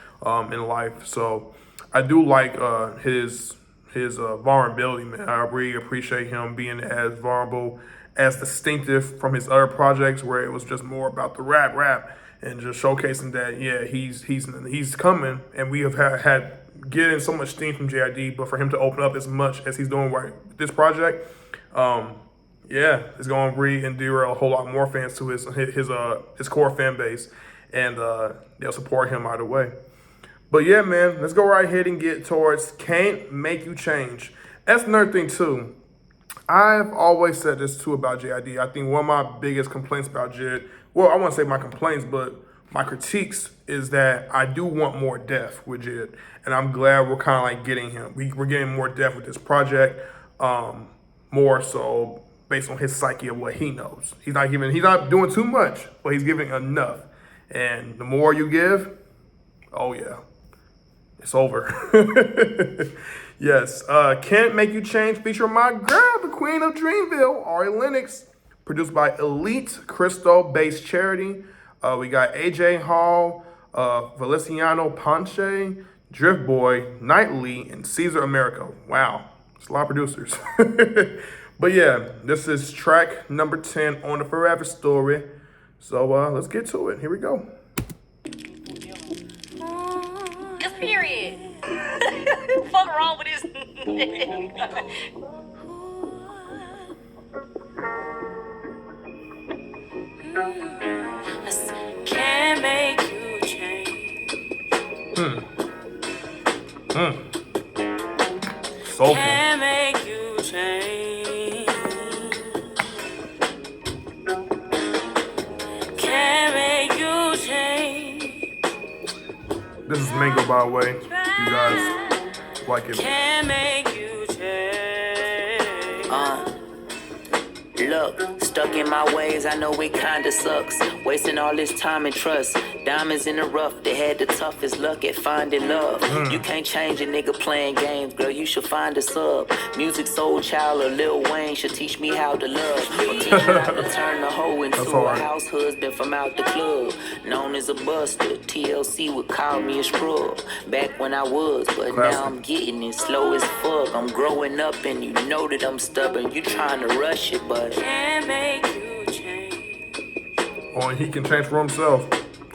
in life. So I do like his his vulnerability, man. I really appreciate him being as vulnerable, as distinctive from his other projects, where it was just more about the rap, and just showcasing that, yeah, he's coming, and we have had getting so much steam from J.I.D., but for him to open up as much as he's doing right with this project, yeah, it's going to really endear a whole lot more fans to his core fan base, and they'll support him either way. But yeah, man, let's go right ahead and get towards Can't Make You Change. That's another thing too. I've always said this too about J.I.D. I think one of my biggest complaints about J.I.D., well, I won't say my complaints, but my critiques is that I do want more depth with J.I.D. And I'm glad we're kind of like getting him. We're getting more depth with this project, more so based on his psyche of what he knows. He's not doing too much, but he's giving enough. And the more you give, oh yeah, it's over. Yes, Can't Make You Change featuring my girl, the queen of Dreamville, Ari Lennox. Produced by Elite Crystal-based charity. We got AJ Hall, Feliciano Ponce, Drift Boy, Nightly, and Caesar America. Wow, it's a lot of producers. But yeah, this is track number 10 on the Forever Story. So let's get to it. Here we go. Just period. Fuck wrong with this? Can't make you change. Soulful. Can't make you change. Can't make you change. This is Mango, by the way. You guys like it. Can't make you change. Look, stuck in my ways, I know it kinda sucks. Wasting all this time and trust. Diamonds in the rough, they had the toughest luck at finding love. You can't change a nigga playing games, girl, you should find a sub. Music Soul Child or Lil Wayne should teach me how to love. Or teach you how to turn a hoe into a house husband from out the club. Known as a buster, TLC would call me a scrub. Back when I was, but now I'm getting it slow as fuck. I'm growing up and you know that I'm stubborn. You trying to rush it, but can't make you change. Oh, and he can change for himself.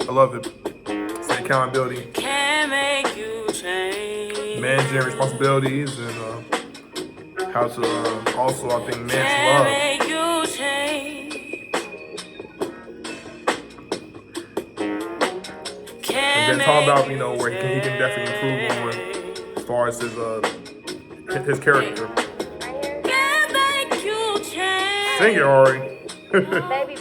I love it. It's the accountability. Can't make you change. Managing responsibilities and how to also, I think, manage Can't love. make you change. And then talk about, you know, where he can definitely improve on as far as his character. Can't make you change. Sing it, Ari. Baby.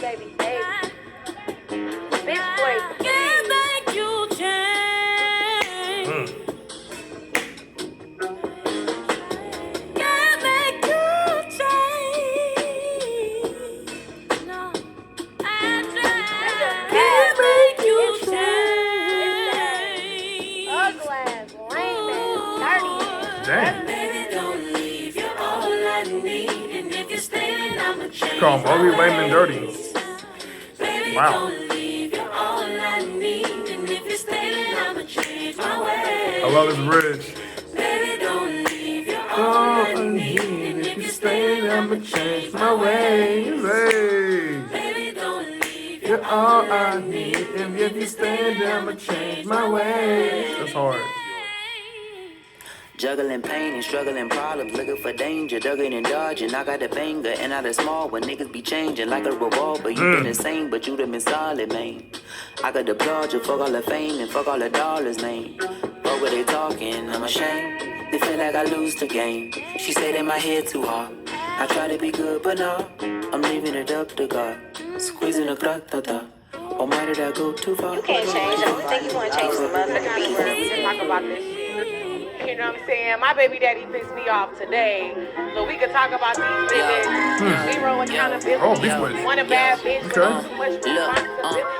Big boy. Can't make you change. Can't make you change. No, I tried. Can't make you change. Ugly ass, lame ass, dirty. Damn. Baby, don't leave. You're all I need. And if you're staying, I'ma change. Call him ugly, lame, and dirty. Wow. I love this bridge. Baby, don't leave. You're all I need. And if you stay, I'ma change my ways. Hey. Baby, don't leave. You're all I need. And if you stand, I'ma change my ways. That's hard. juggling pain and struggling problems, looking for danger, ducking and dodging. I got a banger and not a small one. Niggas be changing like a revolver. You been insane, but you done been solid, man. I could applaud you, fuck all the fame and fuck all the dollars, man. Fuck what they talking, I'm ashamed. They feel like I lose the game. She said in my head too hard. I try to be good, but no, I'm leaving it up to God. Squeezing the gratata. Or might did I go too far? You can't change. I don't think you want to change the motherfucking beat. We can talk about this shit. You know what I'm saying? My baby daddy pissed me off today. So we could talk about these niggas. Zero accountability. Want a bad bitch. Too much responsibility.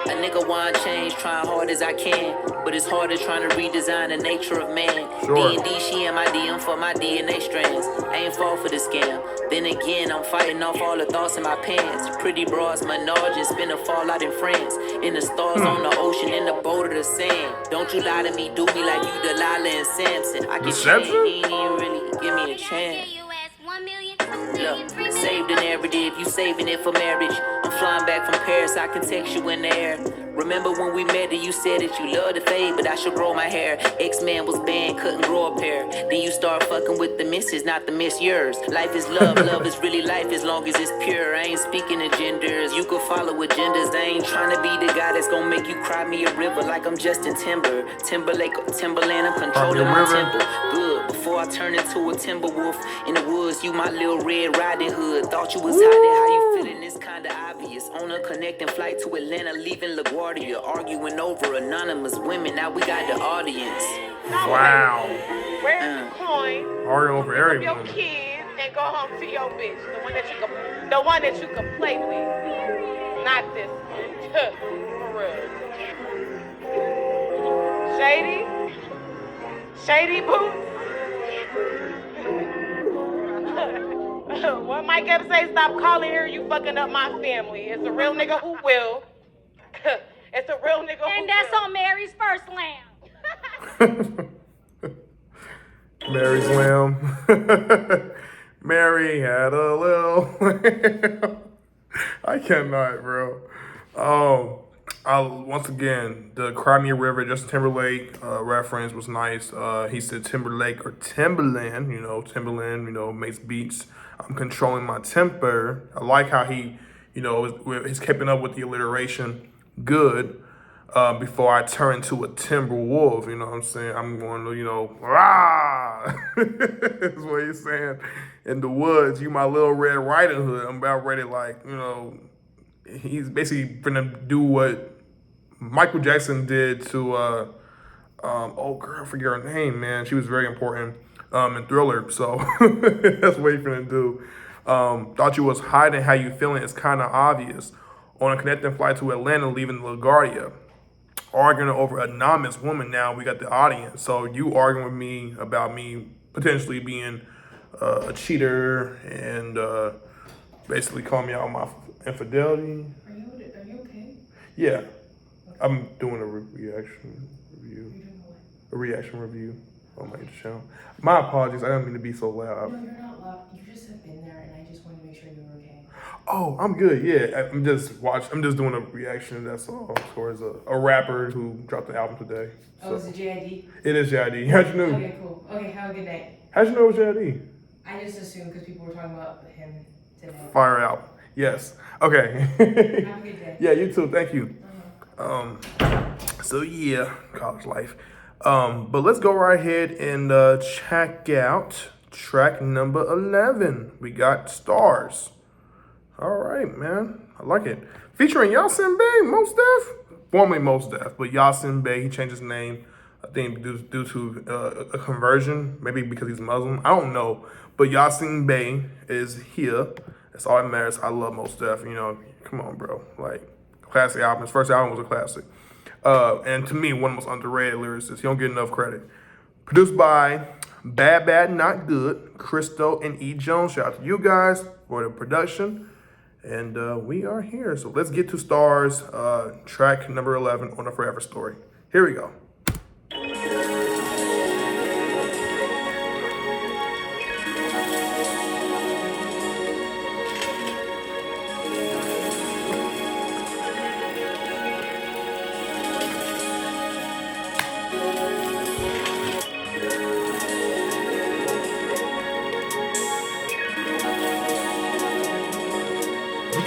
A nigga want change, trying hard as I can. But it's harder trying to redesign the nature of man. D&D, she in my DM for my DNA strands. I ain't fall for the scam. Then again, I'm fighting off all the thoughts in my pants. Pretty bras, menage, and spin a fallout in France. In the stars on the ocean, in the boat of the sand. Don't you lie to me, do me like you Delilah and Samson. I can change, he ain't really give me a chance. Look, saved in every day if you saving it for marriage. I'm flying back from Paris, I can text you in the air. Remember when we met and you said that you love the fade, but I should grow my hair. X-Man was banned, couldn't grow a pair. Then you start fucking with the misses, not the miss yours. Life is love, love is really life as long as it's pure. I ain't speaking of genders, you could follow agendas. I ain't trying to be the guy that's gonna make you cry me a river like I'm Justin Timberlake or Timberland, I'm controlling my tempo. Good, before I turn into a timber wolf in the woods, you my little Red Riding Hood. Thought you was hot, how you feeling? It's kinda obvious. On a connecting flight to Atlanta, leaving LaGuardia, arguing over anonymous women. Now we got the audience. Wow. Where's the coin? Arguing over Pick up your everyone. kids and go home to your bitch. The one that you can play with. Not this one. For real. Shady? Shady boo? What Mike ever say? Stop calling her, you fucking up my family. It's a real nigga who will. It's a real nigga who And that's on Mary's first lamb. Mary's lamb. Mary had a little lamb. I cannot, bro. Once again, the Cry Me a River, Justin Timberlake reference was nice. He said Timberlake or Timberland, Timberland, makes beats. I'm controlling my temper. I like how he, he's keeping up with the alliteration good before I turn to a timber wolf, you know what I'm saying? I'm going to, rah! That's what he's saying. In the woods, you my little Red Riding Hood. I'm about ready, he's basically gonna do what Michael Jackson did to, I forget her name, man. She was very important in Thriller, so that's what he's gonna do. Thought you was hiding how you feeling. It's kind of obvious. On a connecting flight to Atlanta, leaving LaGuardia. Arguing over an anonymous woman, now we got the audience. So you arguing with me about me potentially being a cheater and basically calling me out on my infidelity. Are you okay? Yeah, I'm doing a reaction review. A reaction review on my channel. My apologies, I didn't mean to be so loud. No, you're not loud. You just have been there, and I just wanted to make sure you were okay. Oh, I'm good. Yeah, I'm just doing a reaction. That's all. Towards a rapper who dropped an album today. So. Oh, is it J.I.D? It is J.I.D. How'd you know? Okay, cool. Okay, have a good night. How'd you know it was J.I.D? I just assumed because people were talking about him today. Fire out. Yes. Okay. Have a good day. Yeah, you too. Thank you. So yeah, college life. But let's go right ahead and check out track number 11. We got Stars. All right, man. I like it. Featuring Yasin Bey, Mos Def. Formerly Mos Def, but Yasin Bey, he changed his name, I think due to a conversion, maybe because he's Muslim. I don't know. But Yasin Bey is here. That's all that matters. I love Mos Def. Come on, bro. Classic album. His first album was a classic. And to me, one of the most underrated lyricists. He don't get enough credit. Produced by Bad Bad Not Good, Christo and E. Jones. Shout out to you guys for the production. And we are here. So let's get to Stars, track number 11 on the Forever Story. Here we go.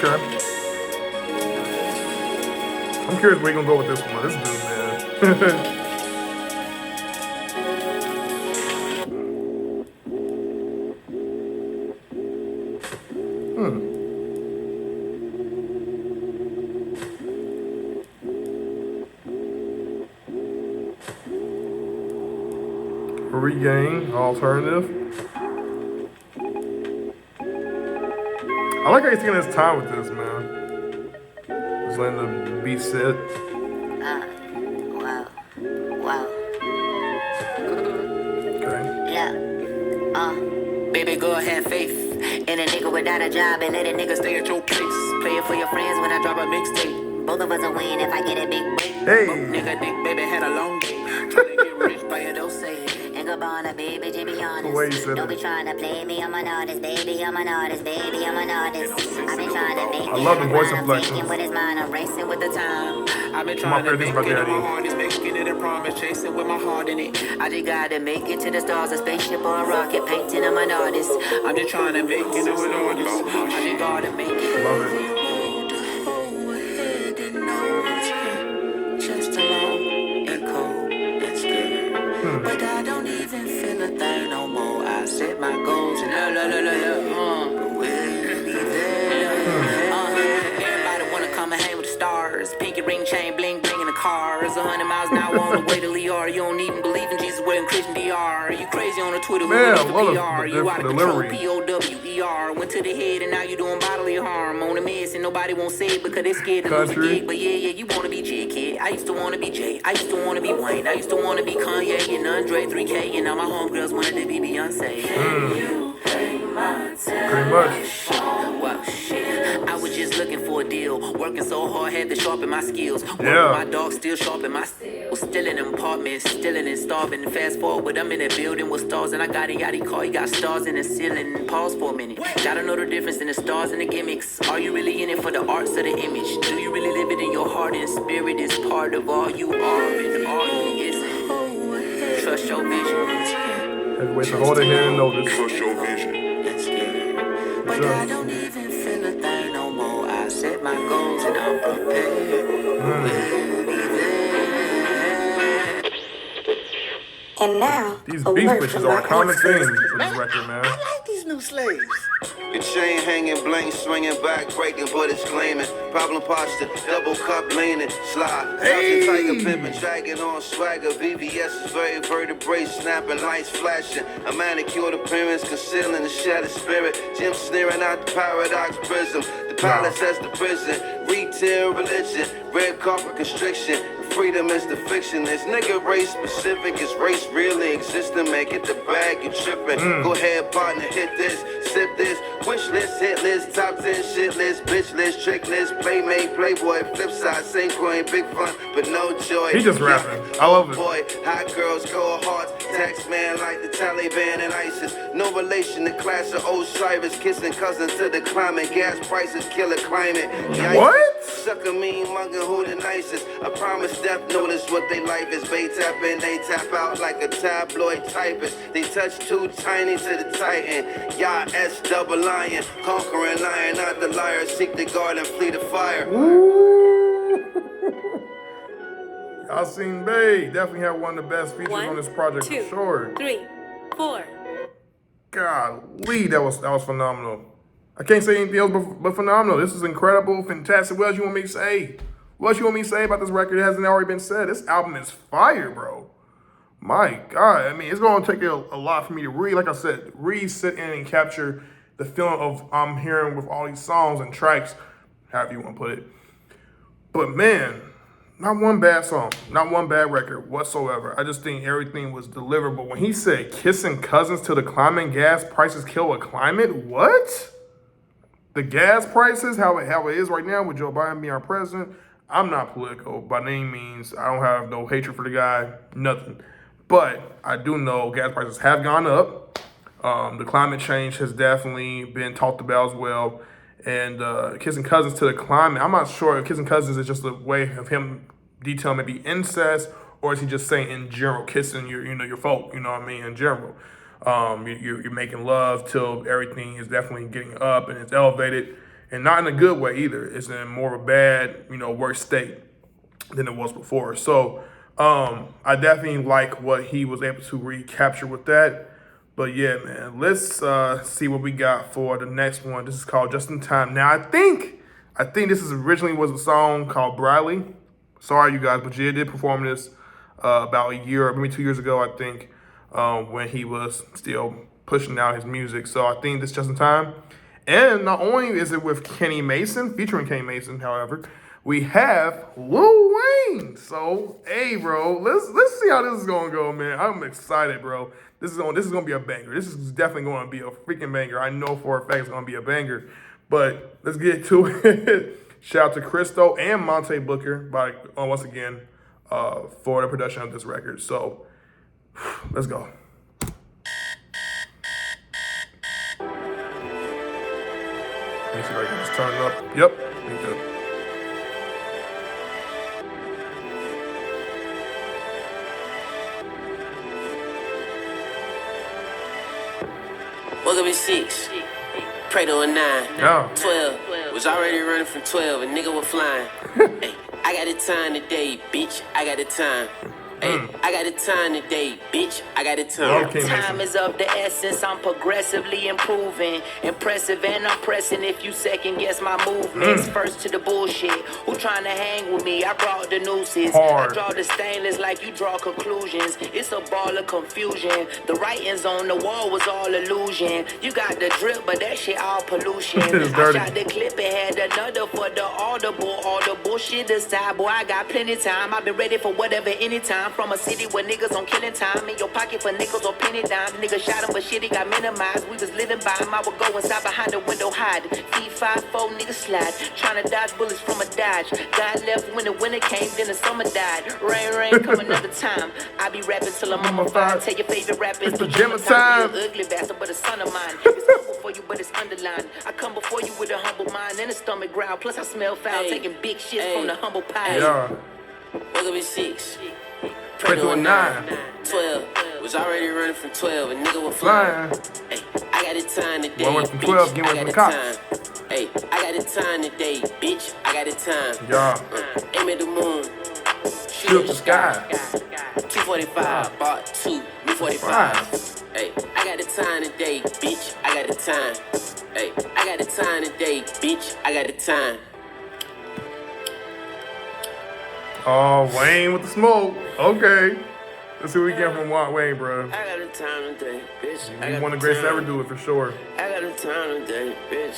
Okay. I'm curious where you're gonna go with this one. This dude, man. Regain, alternative. I like how he's taking his time with this, man. Just letting the beat sit. Wow. Okay. Yeah. Baby girl had faith in a nigga without a job and let a nigga stay at your place. Play it for your friends when I drop a mixtape. Both of us will win if I get a big break. Hey. Nigga, dick, baby had a long day. Tryna get rich by your dose. Ain't Gabbana, baby, to be honest. The way he said Don't be it. trying to play me, I'm an artist, baby, I'm an artist, baby, I'm an artist. I've been trying to make I love the voice I'm inflections. taking what is mine, I'm racing with the time. I've been My trying to favorite thing make about it on my J.I.D. hardest, making it a promise, chasing with my heart in it. I just gotta make it to the stars, a spaceship or a rocket, painting, I'm an artist. I'm just trying to make it to an artist. I just gotta make it. Love it. Just alone and cold and scared. But I don't even feel a thing no more. I set my goals and we'll be there. Everybody wanna come and hang with the stars. Pinky ring chain, bling bling in the cars. 100 miles an hour on the way to Liar. You don't even believe in Jesus, wearing Christian DR. You crazy on the Twitter, who Man, needs I the love PR? the You out of control, delivery. POWER. Went to the head and now you doing bodily harm. On the mess and nobody won't say it because they scared to lose the Country. gig. But yeah, you wanna be J, kid. I used to wanna be J. I used to wanna be Wayne. I used to wanna be Kanye and Andre 3K. And now my homegirls wanted to be Beyonce. Pretty much. Well, shit. I was just looking for a deal. Working so hard, had to sharpen my skills. Yeah. My dog still sharpen my skills. Still in an apartment, still in starving. Fast forward, I'm in a building with stars. And I got a yachty car, you got stars in the ceiling. Pause for a minute. Gotta know the difference in the stars and the gimmicks. Are you really in it for the arts of the image? Do you really live it in your heart and spirit is part of all you are and all you isn't? Trust your vision. Every way to hold it here and notice. Trust your vision. But I don't even feel a thing no more. I set my goals and I'm prepared. We'll be there. And now, These beat switches are a common thing for this record, man. like these new slaves. The chain hanging, blank, swinging, back breaking, but it's gleaming. Problem posture, double cup leaning, slide. Hey. Tiger pimping, dragging on swagger. VVS is very vertebrae, snapping, lights flashing. A manicured appearance, concealing the shattered spirit. Jim sneering out the paradox prism. The palace as the prison. Retail religion, red carpet constriction. Freedom is the fiction. This nigga race specific. Is race really existing? Make it the bag, you tripping. Go ahead, partner, hit this, sip this. Wish list, hit list, top 10 shit list, bitch list, trick list, playmate, playboy, flip side, same coin, big fun, but no joy. He just rapping. I love it. Boy, hot girls, cold hearts, tax man like the Taliban and ISIS. No relation to class of Osiris, kissing cousins to the climate. Gas prices, killer climate. Yikes. What? Sucker mean mugging who the nicest. I promise death notice what they life is. They tap in, they tap out like a tabloid typist. They touch too tiny to the titan. Y'all S double lion, conquering lion, not the liar. Seek the garden, flee the fire. Y'all seen Bay. Definitely had one of the best features on this project for sure. 3, 4. Golly, that was phenomenal. I can't say anything else but phenomenal. This is incredible, fantastic. What else you want me to say? What else you want me to say about this record? It hasn't already been said. This album is fire, bro. My God. I mean, it's going to take a lot for me to like I said, sit in and capture the feeling of I'm hearing with all these songs and tracks, however you want to put it. But man, not one bad song, not one bad record whatsoever. I just think everything was delivered. But when he said kissing cousins till the climate, gas prices kill a climate, what? The gas prices, how it is right now with Joe Biden being our president, I'm not political by any means. I don't have no hatred for the guy, nothing. But I do know gas prices have gone up. The climate change has definitely been talked about as well. And kissing cousins to the climate, I'm not sure if kissing cousins is just a way of him detailing maybe incest, or is he just saying in general, kissing your folk, you know what I mean, in general. You're making love till everything is definitely getting up and it's elevated, and not in a good way either. It's in more of a bad, worse state than it was before. So I definitely like what he was able to recapture with that. But yeah, man, let's see what we got for the next one. This is called Just in Time. Now I think this is originally was a song called Bradley. Sorry, you guys, but J.I.D did perform this about a year, maybe 2 years ago, I think. When he was still pushing out his music. So I think this Just in Time. And not only is it with Kenny Mason, featuring Kenny Mason, however, we have Lil Wayne. So, hey, bro, let's see how this is gonna go, man. I'm excited, bro. This is gonna be a banger. This is definitely gonna be a freaking banger. I know for a fact it's gonna be a banger. But let's get to it. Shout out to Christo and Monte Booker once again for the production of this record. So let's go. Let me see if I can just turn it up. Yep, we good. Woke up at 6, prayed to a 9, Yeah. 12, was already running from 12, a nigga was flying. Hey, I got the time today, bitch, I got the time. Hey, I got the time today, bitch, I got the time. Okay, Time is of the essence, I'm progressively improving. Impressive and I'm pressing if you second guess my movements. First to the bullshit, who trying to hang with me? I brought the nooses. Hard. I draw the stainless like you draw conclusions. It's a ball of confusion. The writings on the wall was all illusion. You got the drip, but that shit all pollution. It's I dirty. shot the clip and had another for the audible. All the bullshit aside, boy, I got plenty time. I've been ready for whatever, anytime. From a city where niggas on killing time. In your pocket for nickels or penny dimes. Niggas shot him, but shit, he got minimized. We was living by him. I would go inside behind the window, hide. Feet 5-4, niggas slide. Trying to dodge bullets from a dodge. God left when the winter came, then the summer died. Rain, rain, come another time. I be rapping till I'm mummified. Tell your favorite rapper It's pajama time. You ugly bastard, but a son of mine. It's humble for you, but it's underlined. I come before you with a humble mind and a stomach growl. Plus I smell foul, taking big shit from the humble pie. Yeah. Woke up at 6, Pray to a 9. 12, was already running from 12, a nigga was flying. Hey, I got the time today, Well, I went from 12, bitch, get I away got from the the cops. time. Hey, I got the time today, bitch, I got the time. Yeah. Aim at the moon, Shoot the sky. 245, bought 2, new 45. Hey, I got the time today, bitch, I got the time. Hey, I got the time today, bitch, I got the time. Oh, Wayne with the smoke. Okay. Let's see what we get from Wayne, bro. I got the time today, bitch. I He's got one of the the greatest to time. ever do it for sure. I got the time today, bitch.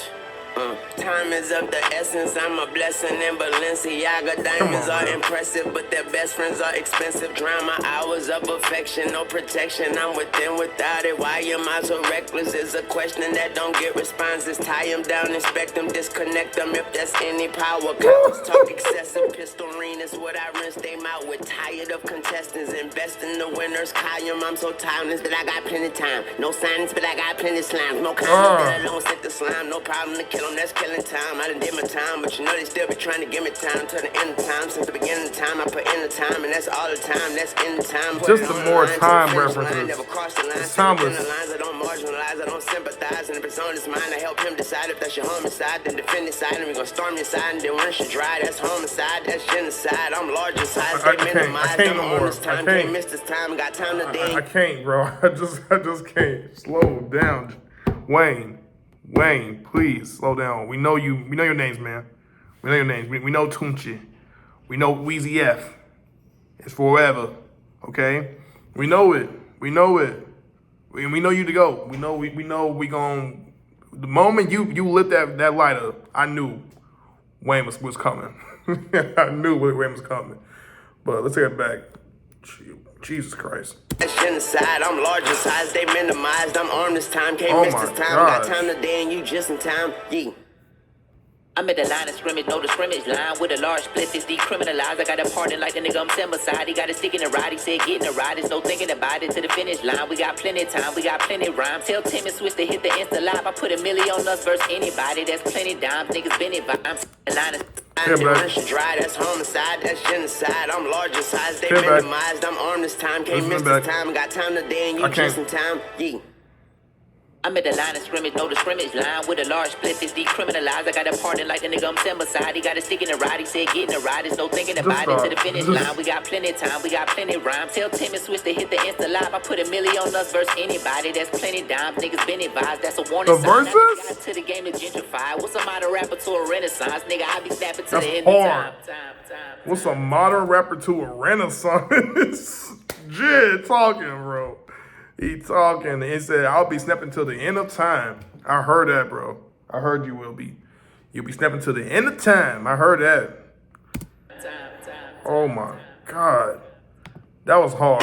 Time is of the essence, I'm a blessing in Balenciaga. Diamonds are impressive, but their best friends are expensive. Drown my hours of affection, no protection. I'm within without it. Why am I so reckless? Is a question that don't get responses. Tie them down, inspect them, disconnect them if there's any power. Cops talk excessive, pistol ring is what I rinse them out with. Tired of contestants, invest in the winners. Column, I'm so timeless, but I got plenty time. No silence, but I got plenty slimes. No kindness, that alone set the slime. No problem to kill them, that's killing time. I done did my time, but you know they still be trying to give me time till the end of time. Since the beginning of time, I put in the time, and that's all the time. That's in the time. Just the more time references. Never cross the line. It's timeless. The lines, I don't marginalize, I don't sympathize. And if it's on his mind, I help him decide if that's your homicide. Then defend his side, and we gon' storm your side. And then when she dry, that's homicide, that's genocide. I'm larger size, they minimize. I can't no more. This time, I can't can't. miss this time. Got time today. I can't, bro. I just can't. Slow down. Wayne, please slow down. We know you. We know your names, man. We know your names. We know Tunchi. We know Weezy F. It's forever. Okay? We know it. We know it. We know you to go. We know we gon' the moment you lit that light up, I knew Wayne was coming. I knew Wayne was coming. But let's take it back. Jesus Christ. That's genocide, I'm larger size, they minimized. I'm armed this time, can't Oh miss my this time. gosh. Got time today and you just in time. Yeah. I'm at the line of scrimmage, no the scrimmage line with a large split is decriminalized. I got a pardon like the nigga I'm sent beside. He got a stick in the ride, he said getting the ride. There's no thinking about it to the finish line. We got plenty time, we got plenty rhyme. Tell Tim and Swiss to hit the Insta live. I put $1 million on us versus anybody. That's plenty dimes, niggas been it vibes. The line is When she dry, that's homicide, that's genocide. I'm larger size, they Sit back. minimized. I'm armed this time, can't Listen miss back. this time. Got time today and you I can't. just in time. Yeah. I'm at the line of scrimmage, no the scrimmage line with a large split is decriminalized. I got a pardon like the nigga I'm sent beside. He got a stick in the ride, he said getting the ride. There's no thinking about it to the finish line. We got plenty time, we got plenty rhyme. Tell Tim and Swiss to hit the Insta live. I put $1 million on us versus anybody. That's plenty dimes, niggas been advised. That's a warning The sign. verses? Got to the game to gentrify. What's a modern rapper to a renaissance? Nigga, I be snapping to That's the end hard. of time. What's a modern rapper to a renaissance? Jid talking, bro. He talking. He said, I'll be snapping till the end of time. I heard that, bro. I heard you will be. You'll be snapping till the end of time. I heard that. Oh my God. That was hard.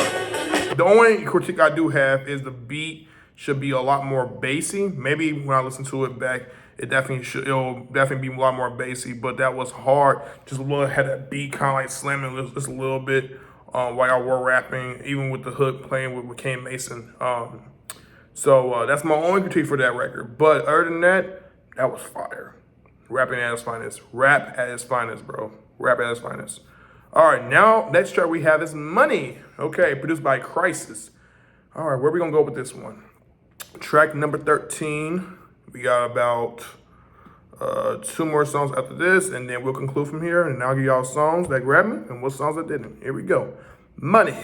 The only critique I do have is the beat should be a lot more bassy. Maybe when I listen to it back, it'll definitely be a lot more bassy, but that was hard. Just a little, had that beat kind of like slamming just a little bit while y'all were rapping, even with the hook playing with Kane Mason. So that's my only critique for that record. But other than that, that was fire. Rapping at its finest. Rap at its finest, bro. Rap at its finest. All right, now, next track we have is Money. Okay, produced by Crisis. All right, where we gonna go with this one? Track number 13. We got about 2 more songs after this, and then we'll conclude from here. And I'll give y'all songs that grabbed me and what songs that didn't. Here we go. Money.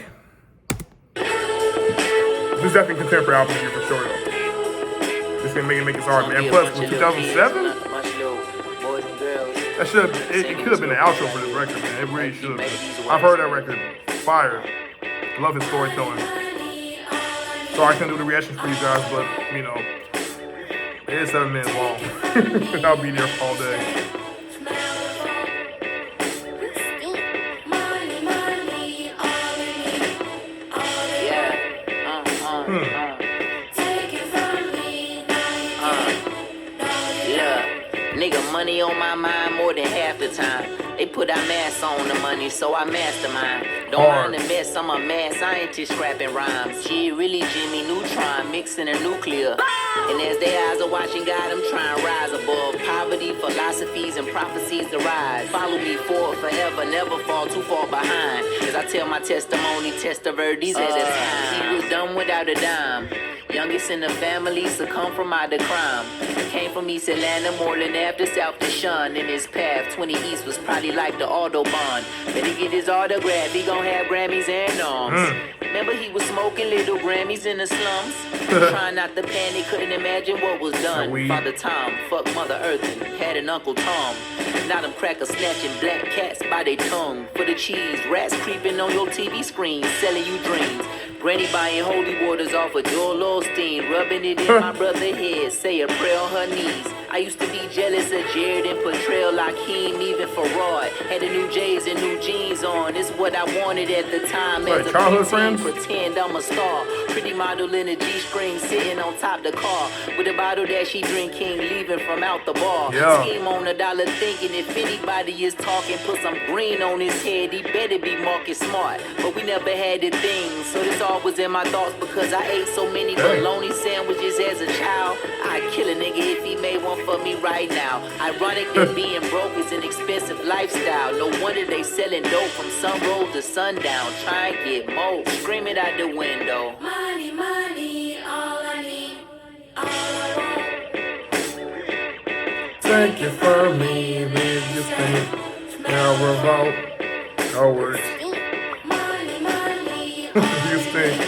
This is definitely contemporary album here for sure, though. This can make it hard, man. Plus, with 2007, that should have, it could have been the outro for this record, man. It really should have. I've heard that record. Fire. Love his storytelling. Sorry I couldn't do the reactions for you guys, but, you know, it is 7 minutes long. I'll be there all day. Nigga, money on my mind more than half the time. They put our masks on the money, so I mastermind. Don't mind the mess, I'm a mad scientist scrapping rhymes. Gee, really Jimmy Neutron mixing a nuclear. And as their eyes are watching God, I'm trying to rise above poverty, philosophies, and prophecies to rise. Follow me forward forever, never fall too far behind. As I tell my testimony, test the verdicts at a time. He was dumb without a dime. Youngest in the family, succumbed from out of crime. Came from East Atlanta, Moreland after South to Shun. In his path, 20 East was probably like the Autobahn. Better get his autograph, he gon' have Grammys and arms. Remember he was smoking little Grammys in the slums? Trying not to panic, couldn't imagine what was done. Father Tom, fuck Mother Earth and had an Uncle Tom. Now them crackers snatching black cats by their tongue. For the cheese, rats creeping on your TV screen, selling you dreams. Granny buying holy waters off of Joel Osteen, rubbing it in my brother's head, say a prayer on her knees. I used to be jealous of Jared and portrayal Lakeem, even Farad. Had the new J's and new jeans on. It's what I wanted at the time. As a preteen, pretend I'm a star. Pretty model in a G-string sitting on top the car. With a bottle that she drinking, leaving from out the bar. Scheme on $1 thinking if anybody is talking, put some green on his head, he better be market smart. But we never had the thing, so this all was in my thoughts because I ate so many bologna sandwiches as a child. I'd kill a nigga if he made one for me right now. Ironic that being broke is an expensive lifestyle. No wonder they selling dope from sunroll to sundown. Try and get more, scream it out the window. Money, money, all I need, all I want. Thank you for me, live this thing. Now revolt. Oh, words. Money, money, You think?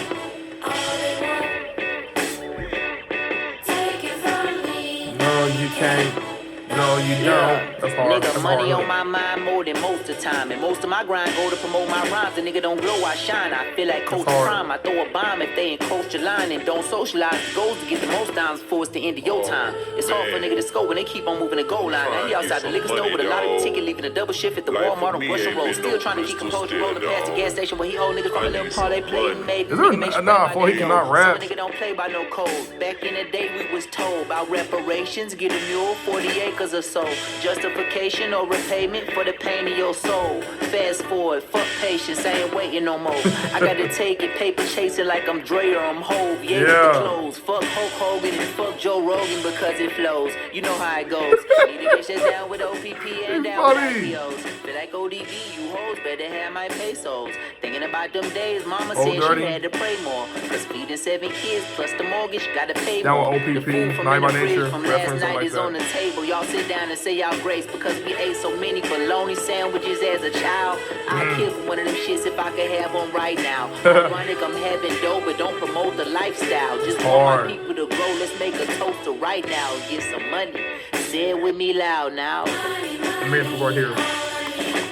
take it from me. No, you can't. No, you don't. That's hard. Nigga, That's money hard. on my mind more than most of the time. And most of my grind go to promote my rhymes. The nigga don't glow, I shine. I feel like Coach Prime. I throw a bomb if they ain't coach your line and don't socialize. The goals to get the most dimes before it's the end of your time. It's hard for a nigga to score when they keep on moving the goal line. Now he outside the liquor store with a lot of ticket, leaving a double shift at the Walmart on Russian Road. Still trying to decompose the rolling past the gas station where he hold niggas from a little part they play and made. Is there nah, for he cannot rap? So nigga don't play by no code. Back in the day we was told about reparations. Get a mule, 40 acres or so. Justification or repayment for the pain of your soul. Fast forward, fuck patience, I ain't waiting no more. I gotta take it, paper chasing like I'm Dre or I'm Hove. Yeah, with the clothes. Fuck Hulk Hogan and fuck Joe Rogan because it flows. You know how it goes. Need a bitch that's down with OPP and down with IPOs. Feel like ODB, you hoes better have my pesos. Thinking about them days, mama said she had to pray more. Cause feeding 7 kids plus the mortgage, gotta pay more. OPP, the food from in the fridge from last night is on the table. Y'all sit down and say y'all grace because we ate so many bologna sandwiches as a child. I'd kill for one of them shits if I could have one right now. Ironic, I'm having dough, but don't promote the lifestyle. Just want my people to grow. Let's make a toast to right now. Get some money. Say it with me loud now. I'm here right here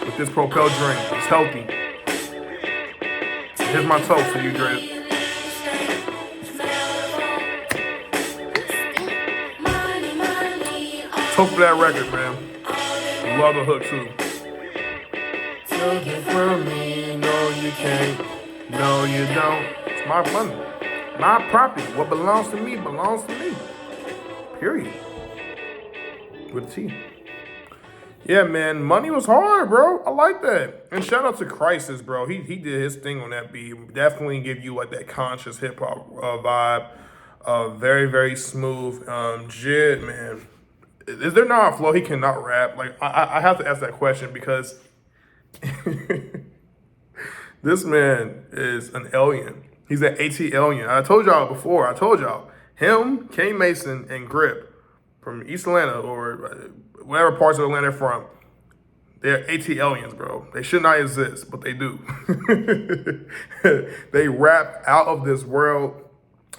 with this Propel drink. It's healthy. Here's my toast for you, Dre. Toast for that record, man. Love the hook too. Nothing from me, no you can't, no you don't. It's my money, my property. What belongs to me belongs to me. Period. With a T. Yeah, man, Money was hard, bro. I like that. And shout out to Crisis, bro. He did his thing on that beat. Definitely give you like that conscious hip hop vibe. Very, very smooth. J.I.D, man. is there not a flow he cannot rap? Like, I have to ask that question because this man is an alien. He's an AT alien. I told y'all before. Him, K Mason, and Grip from East Atlanta or whatever parts of Atlanta they're from. They're AT aliens, bro. They should not exist, but they do. They rap out of this world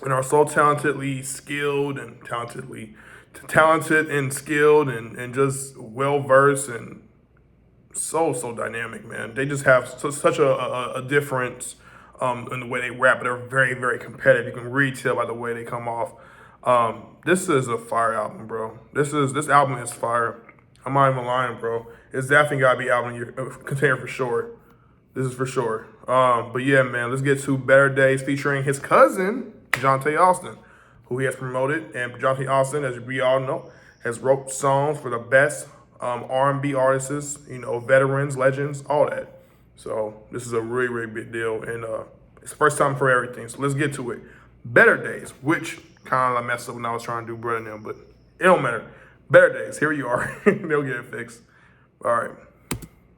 and are so talented and skilled and just well-versed and so dynamic, man. They just have such a difference in the way they rap. They're very, very competitive. You can really tell by the way they come off. This is a fire album, bro. This album is fire. I'm not even lying, bro. It's definitely gotta be album contender for sure. This is for sure. But yeah, man, let's get to Better Days featuring his cousin, Jonte Austin, who he has promoted. And Jonte Austin, as we all know, has wrote songs for the best R&B artists, veterans, legends, all that. So this is a really, really big deal. And it's the first time for everything. So let's get to it. Better Days, which kind of messed up when I was trying to do Brother Them, but it don't matter. Better Days, here you are. They'll get it fixed. All right.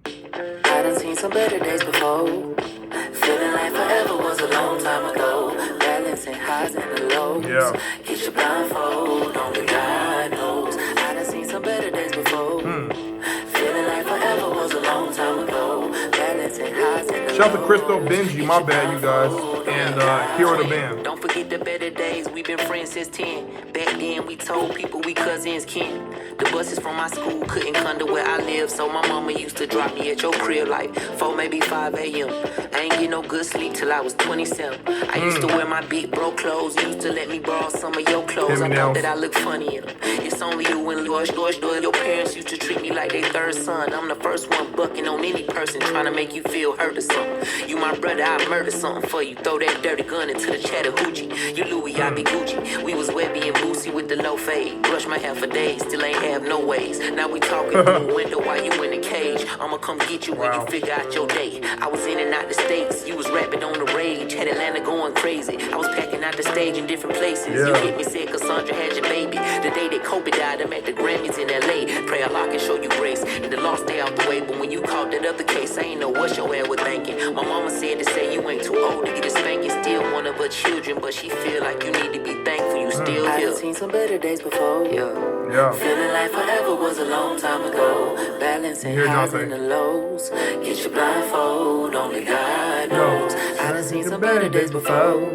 I done seen some better days before. Feeling like forever was a long time ago. Balancing highs and the lows. Yeah. Get your blindfold, only God knows. I done seen some better days before. Feeling like forever was a long time ago. Balancing highs and the lows. Shout out to Christo Benji, my bad, you guys. And Hero the Band. Don't forget the better days, we've been friends since 10. Back then we told people we cousins kin. The buses from my school couldn't come to where I live, so my mama used to drop me at your crib like 4, maybe 5 a.m. I ain't get no good sleep till I was 27. I used to wear my big bro clothes, you used to let me borrow some of your clothes. I thought that I looked funny in them. It's only you and George. Your parents used to treat me like they third son. I'm the first one bucking on any person trying to make you feel hurt or something. You my brother, I murder something for you. Throw that dirty gun into the Chattahoochee. You Louis, I be Gucci. We was Webby and Boosie with the low fade. Brush my hair for days, still ain't have no ways. Now we talking through the window while you in the cage. I'ma come get you when you figure out your day. I was in and out the states, you was rapping on the rage. Had Atlanta going crazy. I was packing out the stage in different places. You hit me, said Cassandra had your baby. The day that Kobe died, I'm at the Grammys in LA. Pray Allah can show you grace. And the lost stay out the way, but when you called that other case, I ain't know what your ass was thinking. My mama said to say you ain't too old to get a spanking. Still one of her children, but she feel like you need to be thankful you still here. I done seen some better days before. Yeah. Feeling like forever was a long time ago. Balancing highs and the lows. Get your blindfold, only God knows. I done seen some better days before.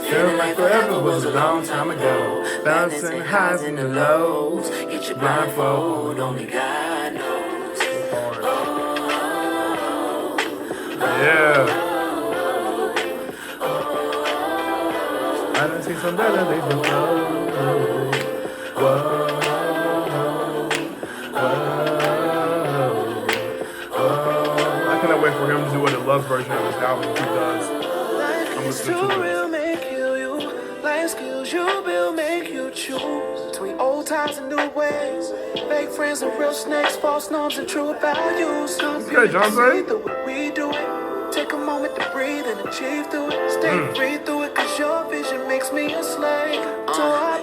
Feeling like forever was a long time ago. Balancing highs and the lows. Get your blindfold, only God knows. Yeah. I done seen some better days before. I cannot wait for him to do a deluxe version of this album if he does. I'm listening to it. Make you. Life skills you build make you choose between old times and new ways. Fake friends and real snakes, false norms and true values. Okay, Jonte. The way we do it. Take a moment to breathe and achieve through it. Stay free through it, cause your vision makes me a slave. So I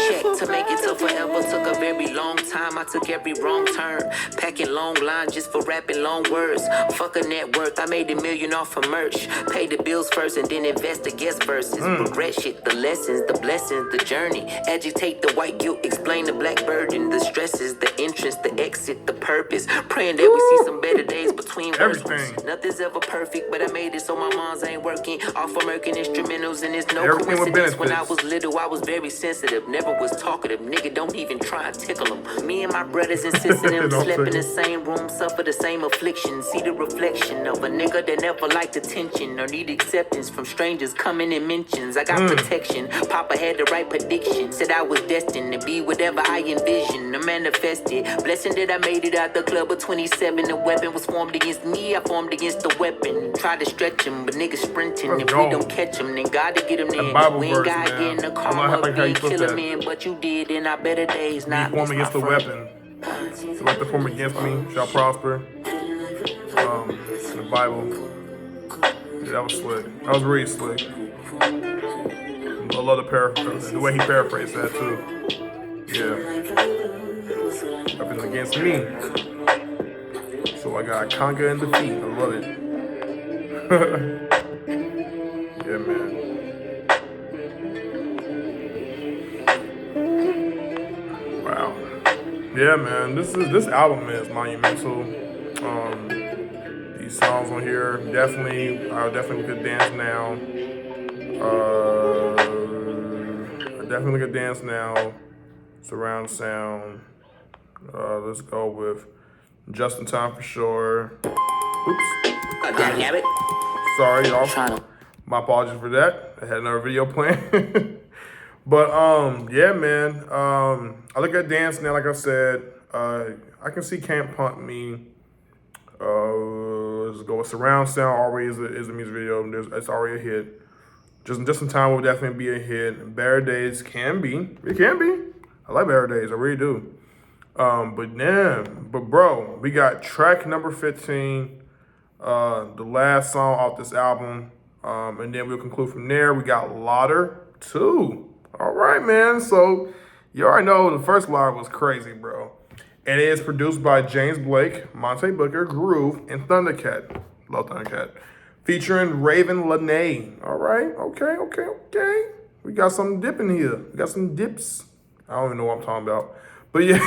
check to make it to forever took a very long time. I took every wrong turn, packing long lines just for rapping long words. Fuck a net worth, I made $1 million off of merch. Pay the bills first and then invest the guest verses. Regret shit, the lessons, the blessings, the journey. Agitate the white guilt, explain the black burden, the stresses, the entrance, the exit, the purpose. Praying that we see some better days between worse ones. Nothing's ever perfect, but I made it so my mom's ain't working. Off American instrumentals and it's no coincidence. When I was little, I was very sensitive, never was talkative. Nigga, don't even try and tickle them. Me and my brothers and sisters slept in the same room, suffer the same affliction. See the reflection of a nigga that never liked attention or need acceptance from strangers coming in mentions. I got protection. Papa had the right prediction. Said I was destined to be whatever I envisioned. I manifested. Blessing that I made it out the club of 27. The weapon was formed against me. I formed against the weapon. Tried to stretch him, but niggas sprinting. If we don't catch him, then God to get him in. We ain't got to get in the karma. Be killing me, but you did in our better days. Not form against the weapon. The weapon formed against me shall prosper. In the Bible. Yeah, that was slick. That was really slick. I love the way he paraphrased that too. Yeah. Nothing against me. So I got conquer and defeat. I love it. Yeah, man. Wow. Yeah, man. This album is monumental. These songs on here definitely could dance now. I definitely could dance now. Surround sound. Let's go with Just in Time for sure. Oops. Sorry, y'all. My apologies for that. I had another video playing. But yeah, man. I look at dance now, like I said. I can see Can't Pump Me. Let's go with Surround Sound. Always is a music video. It's already a hit. Just in Time will definitely be a hit. Better Days can be. It can be. I like Better Days. I really do. But bro, we got track number 15, the last song off this album, and then we'll conclude from there. We got Lauder 2. All right, man. So you already know the first Lauder was crazy, bro. It is produced by James Blake, Monte Booker, Groove, and Thundercat. Love Thundercat. Featuring Raven Lene. All right. Okay. We got some dip in here. We got some dips. I don't even know what I'm talking about. But yeah,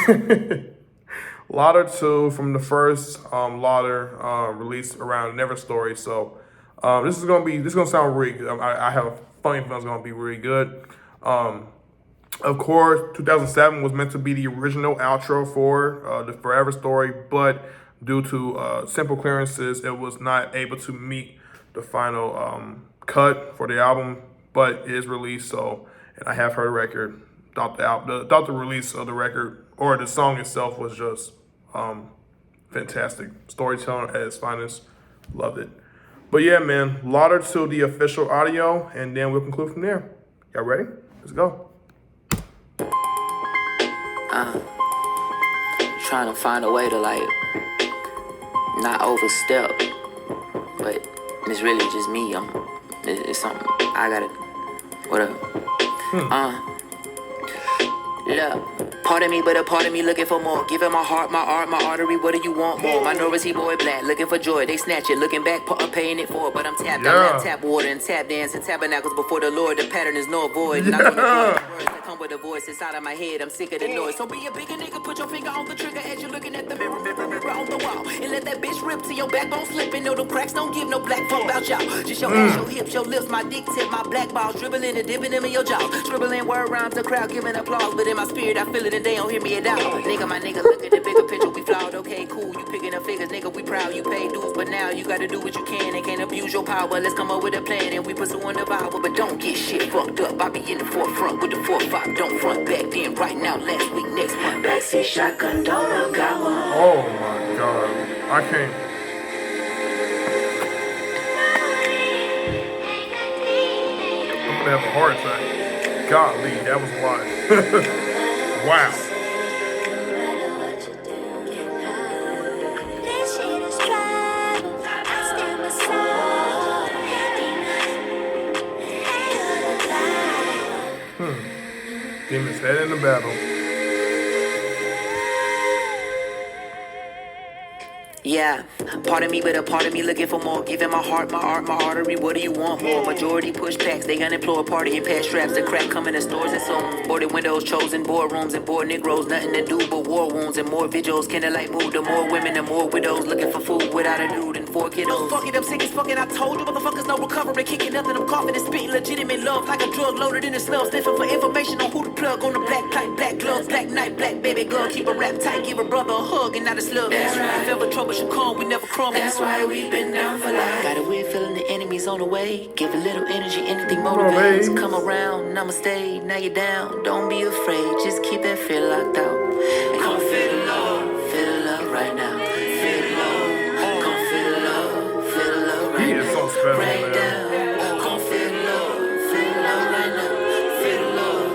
Lauder 2 from the first Lauder released around Never Story. So this is gonna sound really good. I have a funny feeling it's gonna be really good. Of course, 2007 was meant to be the original outro for the Forever Story, but due to simple clearances, it was not able to meet the final cut for the album. But it is released, so, and I have heard the record. Thought the release of the record or the song itself was just fantastic. Storytelling at its finest. Loved it. But yeah, man, Lauder 2, the official audio, and then we'll conclude from there. Y'all ready? Let's go. Trying to find a way to like not overstep, but it's really just me. It's something I gotta, whatever. Look, part of me, but a part of me looking for more. Giving my heart, my art, my artery. What do you want more? My nervous boy black, looking for joy. They snatch it, looking back, paying it for. But I'm tapped out, tap water and tap dance and tabernacles before the Lord. The pattern is no avoid. Not gonna avoid the words that come with a voice inside of my head. I'm sick of the noise. So be a bigger nigga, put your finger on the trigger as you're looking at the mirror on the wall, and let that bitch rip till your backbone slipping. No, them cracks don't give no black fuck about y'all. Just your ass, your hips, your lips, my dick tip, my black balls dribbling and dipping them in your jaw. Scribbling word rhymes, the crowd giving applause, but in my spirit I feel it and they don't hear me at all. Nigga, my nigga, look at the bigger picture. We flawed, okay, cool. You picking up figures, nigga. We proud. You pay dues, but now you gotta do what you can and can't abuse your power. Let's come up with a plan and we pursuing the power, but don't get shit fucked up. I be in the forefront with the 4-5. Don't front back then. Right now, last week, next month. Backseat shotgun, don't got one. Oh my god, I can't. I'm gonna have a heart attack. Golly, that was a lot. Wow. Demons head in the battle. Yeah, part of me, but a part of me looking for more. Giving my heart, my art, my artery. What do you want more? Majority pushbacks, they unemploy a party and pass straps. The crack coming in stores and songs. Boarded windows, chosen boardrooms and bored Negroes. Nothing to do but war wounds and more vigils. Candlelight mood, the more women, the more widows. Looking for food without a dude and 4 kiddos. Fuck it, I'm sick as fucking. I told you, motherfuckers, no recovery. Kicking nothing, I'm coughing and spitting legitimate love. Like a drug loaded in the slum. Sniffing for information on who to plug. On the black pipe, black gloves, black knife, black baby glove. Keep a rap tight, give a brother a hug and not a slug. That's right. If ever trouble should come, we never crumble. That's why we've been down for life. Got a weird feeling the enemy's on the way. Give a little energy, anything motivates. Come around, namaste, now you're down. Don't be afraid, just keep that fear locked out. Come feel the love right now. Feel the love, come feel the love right now. He is so special, right man. down. Come feel the love right now. Feel the love,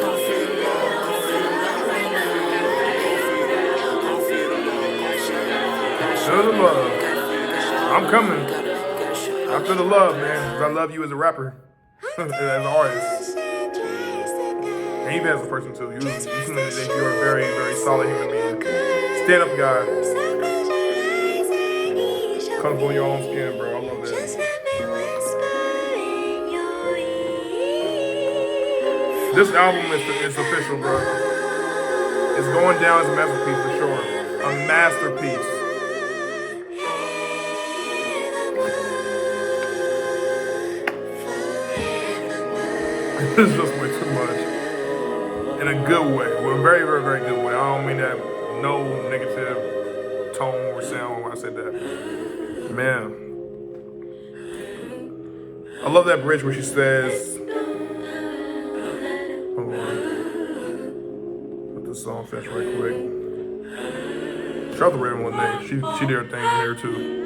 come feel the love right now. Come feel the love. Feel the love. I'm coming. I feel the love, man. 'Cause I love you as a rapper, as an artist. And even as a person too, you seem like that you're a very, very solid human being. Stand up guy. Comfortable in your own skin, bro. I love that. This album is official, bro. It's going down as a masterpiece for sure. A masterpiece. It's just way too much. In a good way. Well, a very, very, very good way. I don't mean that no negative tone or sound when I said that. Man. I love that bridge where she says, hold on. Let this song finish right quick. Shout out to Raven one day. She did her thing here too.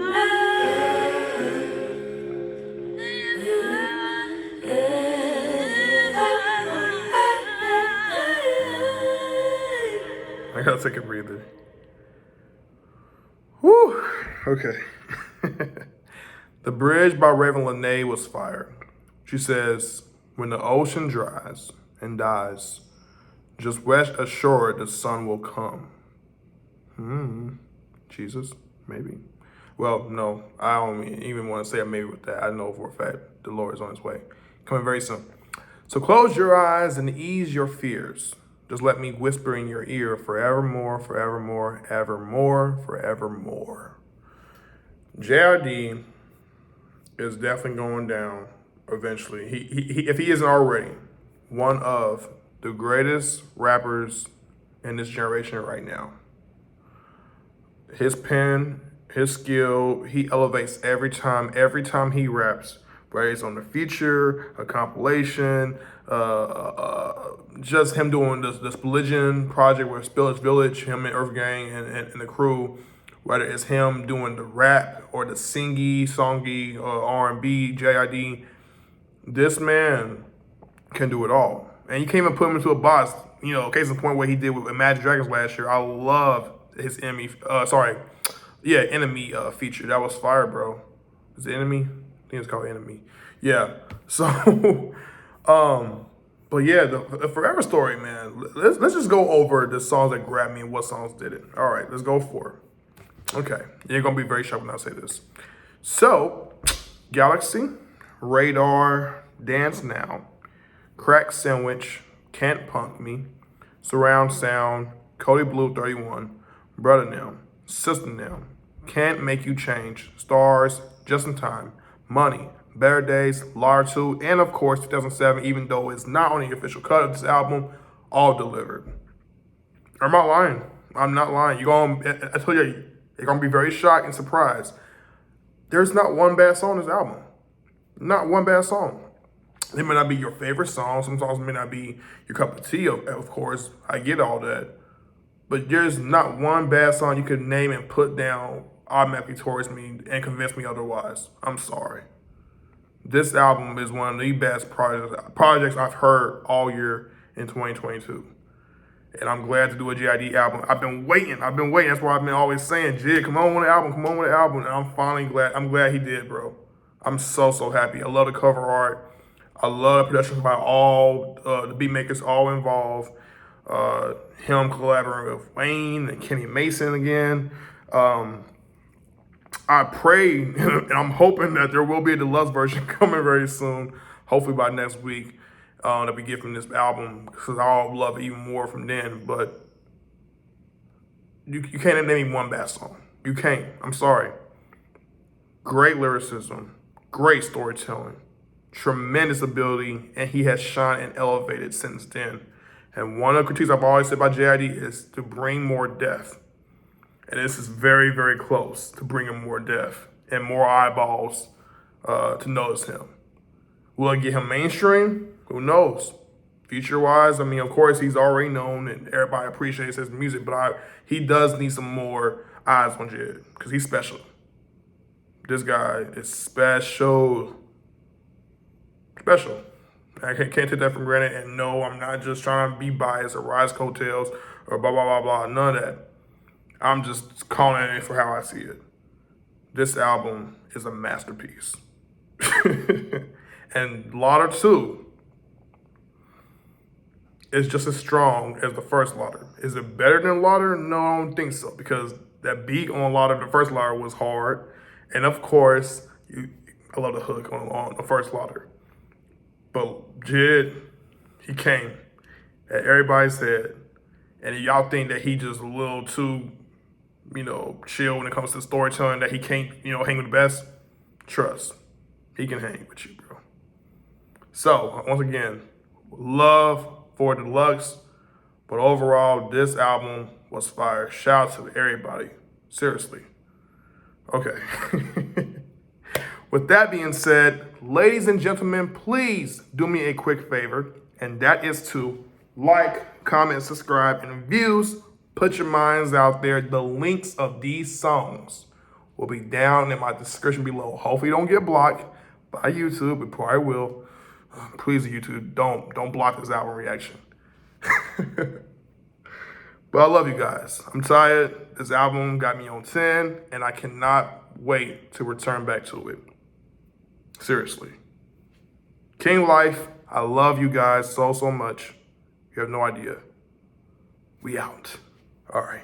I gotta take a breather. Whew. Okay. The bridge by Raven Lene was fire. She says, when the ocean dries and dies, just rest assured the sun will come. Jesus, maybe. Well, no, I don't even want to say a maybe with that. I know for a fact the Lord is on his way. Coming very soon. So close your eyes and ease your fears. Just let me whisper in your ear forevermore, forevermore, evermore, forevermore. J.I.D. is definitely going down eventually. He if he isn't already, one of the greatest rappers in this generation right now. His pen, his skill, he elevates every time he raps, whether it's on the feature, a compilation, just him doing this Religion project with Spillage Village, him and Earth Gang and the crew, whether it's him doing the rap or the songy, R&B, J.I.D. This man can do it all. And you can't even put him into a box. You know, case in point what he did with Imagine Dragons last year. I love his Enemy feature. That was fire, bro. Is it Enemy? I think it's called Enemy. Yeah. So, but yeah, the Forever Story, man. Let's just go over the songs that grabbed me and what songs did it. All right, let's go for it. Okay, you're gonna be very sharp when I say this. So, Galaxy, Radar, Dance Now, Crack Sandwich, Can't Punk Me, Surround Sound, Cody Blue 31, Brother Now, Sister Now, Can't Make You Change, Stars, Just in Time, Money, Better Days, Lar 2, and of course 2007, even though it's not on the official cut of this album, all delivered. I'm not lying. I'm not lying. I tell you, you're gonna be very shocked and surprised. There's not one bad song on this album. Not one bad song. It may not be your favorite song. Some songs may not be your cup of tea, of course. I get all that. But there's not one bad song you could name and put down automatically towards me and convince me otherwise. I'm sorry. This album is one of the best projects I've heard all year in 2022. And I'm glad to do a J.I.D. album. I've been waiting. That's why I've been always saying, Jid, come on with the album. And I'm finally glad. I'm glad he did, bro. I'm so happy. I love the cover art. I love the production by all the beat makers all involved. Him collaborating with Wayne and Kenny Mason again. I pray and I'm hoping that there will be a deluxe version coming very soon, hopefully by next week, that we get from this album, because I'll love it even more from then. But you can't name me one bad song. You can't. I'm sorry. Great lyricism, great storytelling, tremendous ability, and he has shined and elevated since then. And one of the critiques I've always said about J.I.D. is to bring more depth. And this is very, very close to bringing more depth and more eyeballs to notice him. Will it get him mainstream? Who knows? Future-wise, I mean, of course, he's already known and everybody appreciates his music, but he does need some more eyes on Jid because he's special. This guy is special. Special. I can't take that for granted. And no, I'm not just trying to be biased or rise coattails or blah, blah, blah, blah. None of that. I'm just calling it for how I see it. This album is a masterpiece. And Lauder 2. is just as strong as the first Lauder. Is it better than Lauder? No, I don't think so, because that beat on Lauder, the first Lauder, was hard. And of course, I love the hook on the first Lauder. But J.I.D, he came, as everybody said, and y'all think that he just a little too, chill when it comes to storytelling, that he can't, hang with the best. Trust, he can hang with you, bro. So, once again, love for Deluxe, but overall, this album was fire. Shout out to everybody. Seriously. Okay. With that being said, ladies and gentlemen, please do me a quick favor, and that is to like, comment, subscribe, and views. Put your minds out there. The links of these songs will be down in my description below. Hopefully don't get blocked by YouTube. It probably will. Please, YouTube, don't block this album reaction. But I love you guys. I'm tired. This album got me on 10, and I cannot wait to return back to it. Seriously. King Life, I love you guys so much. You have no idea. We out. All right.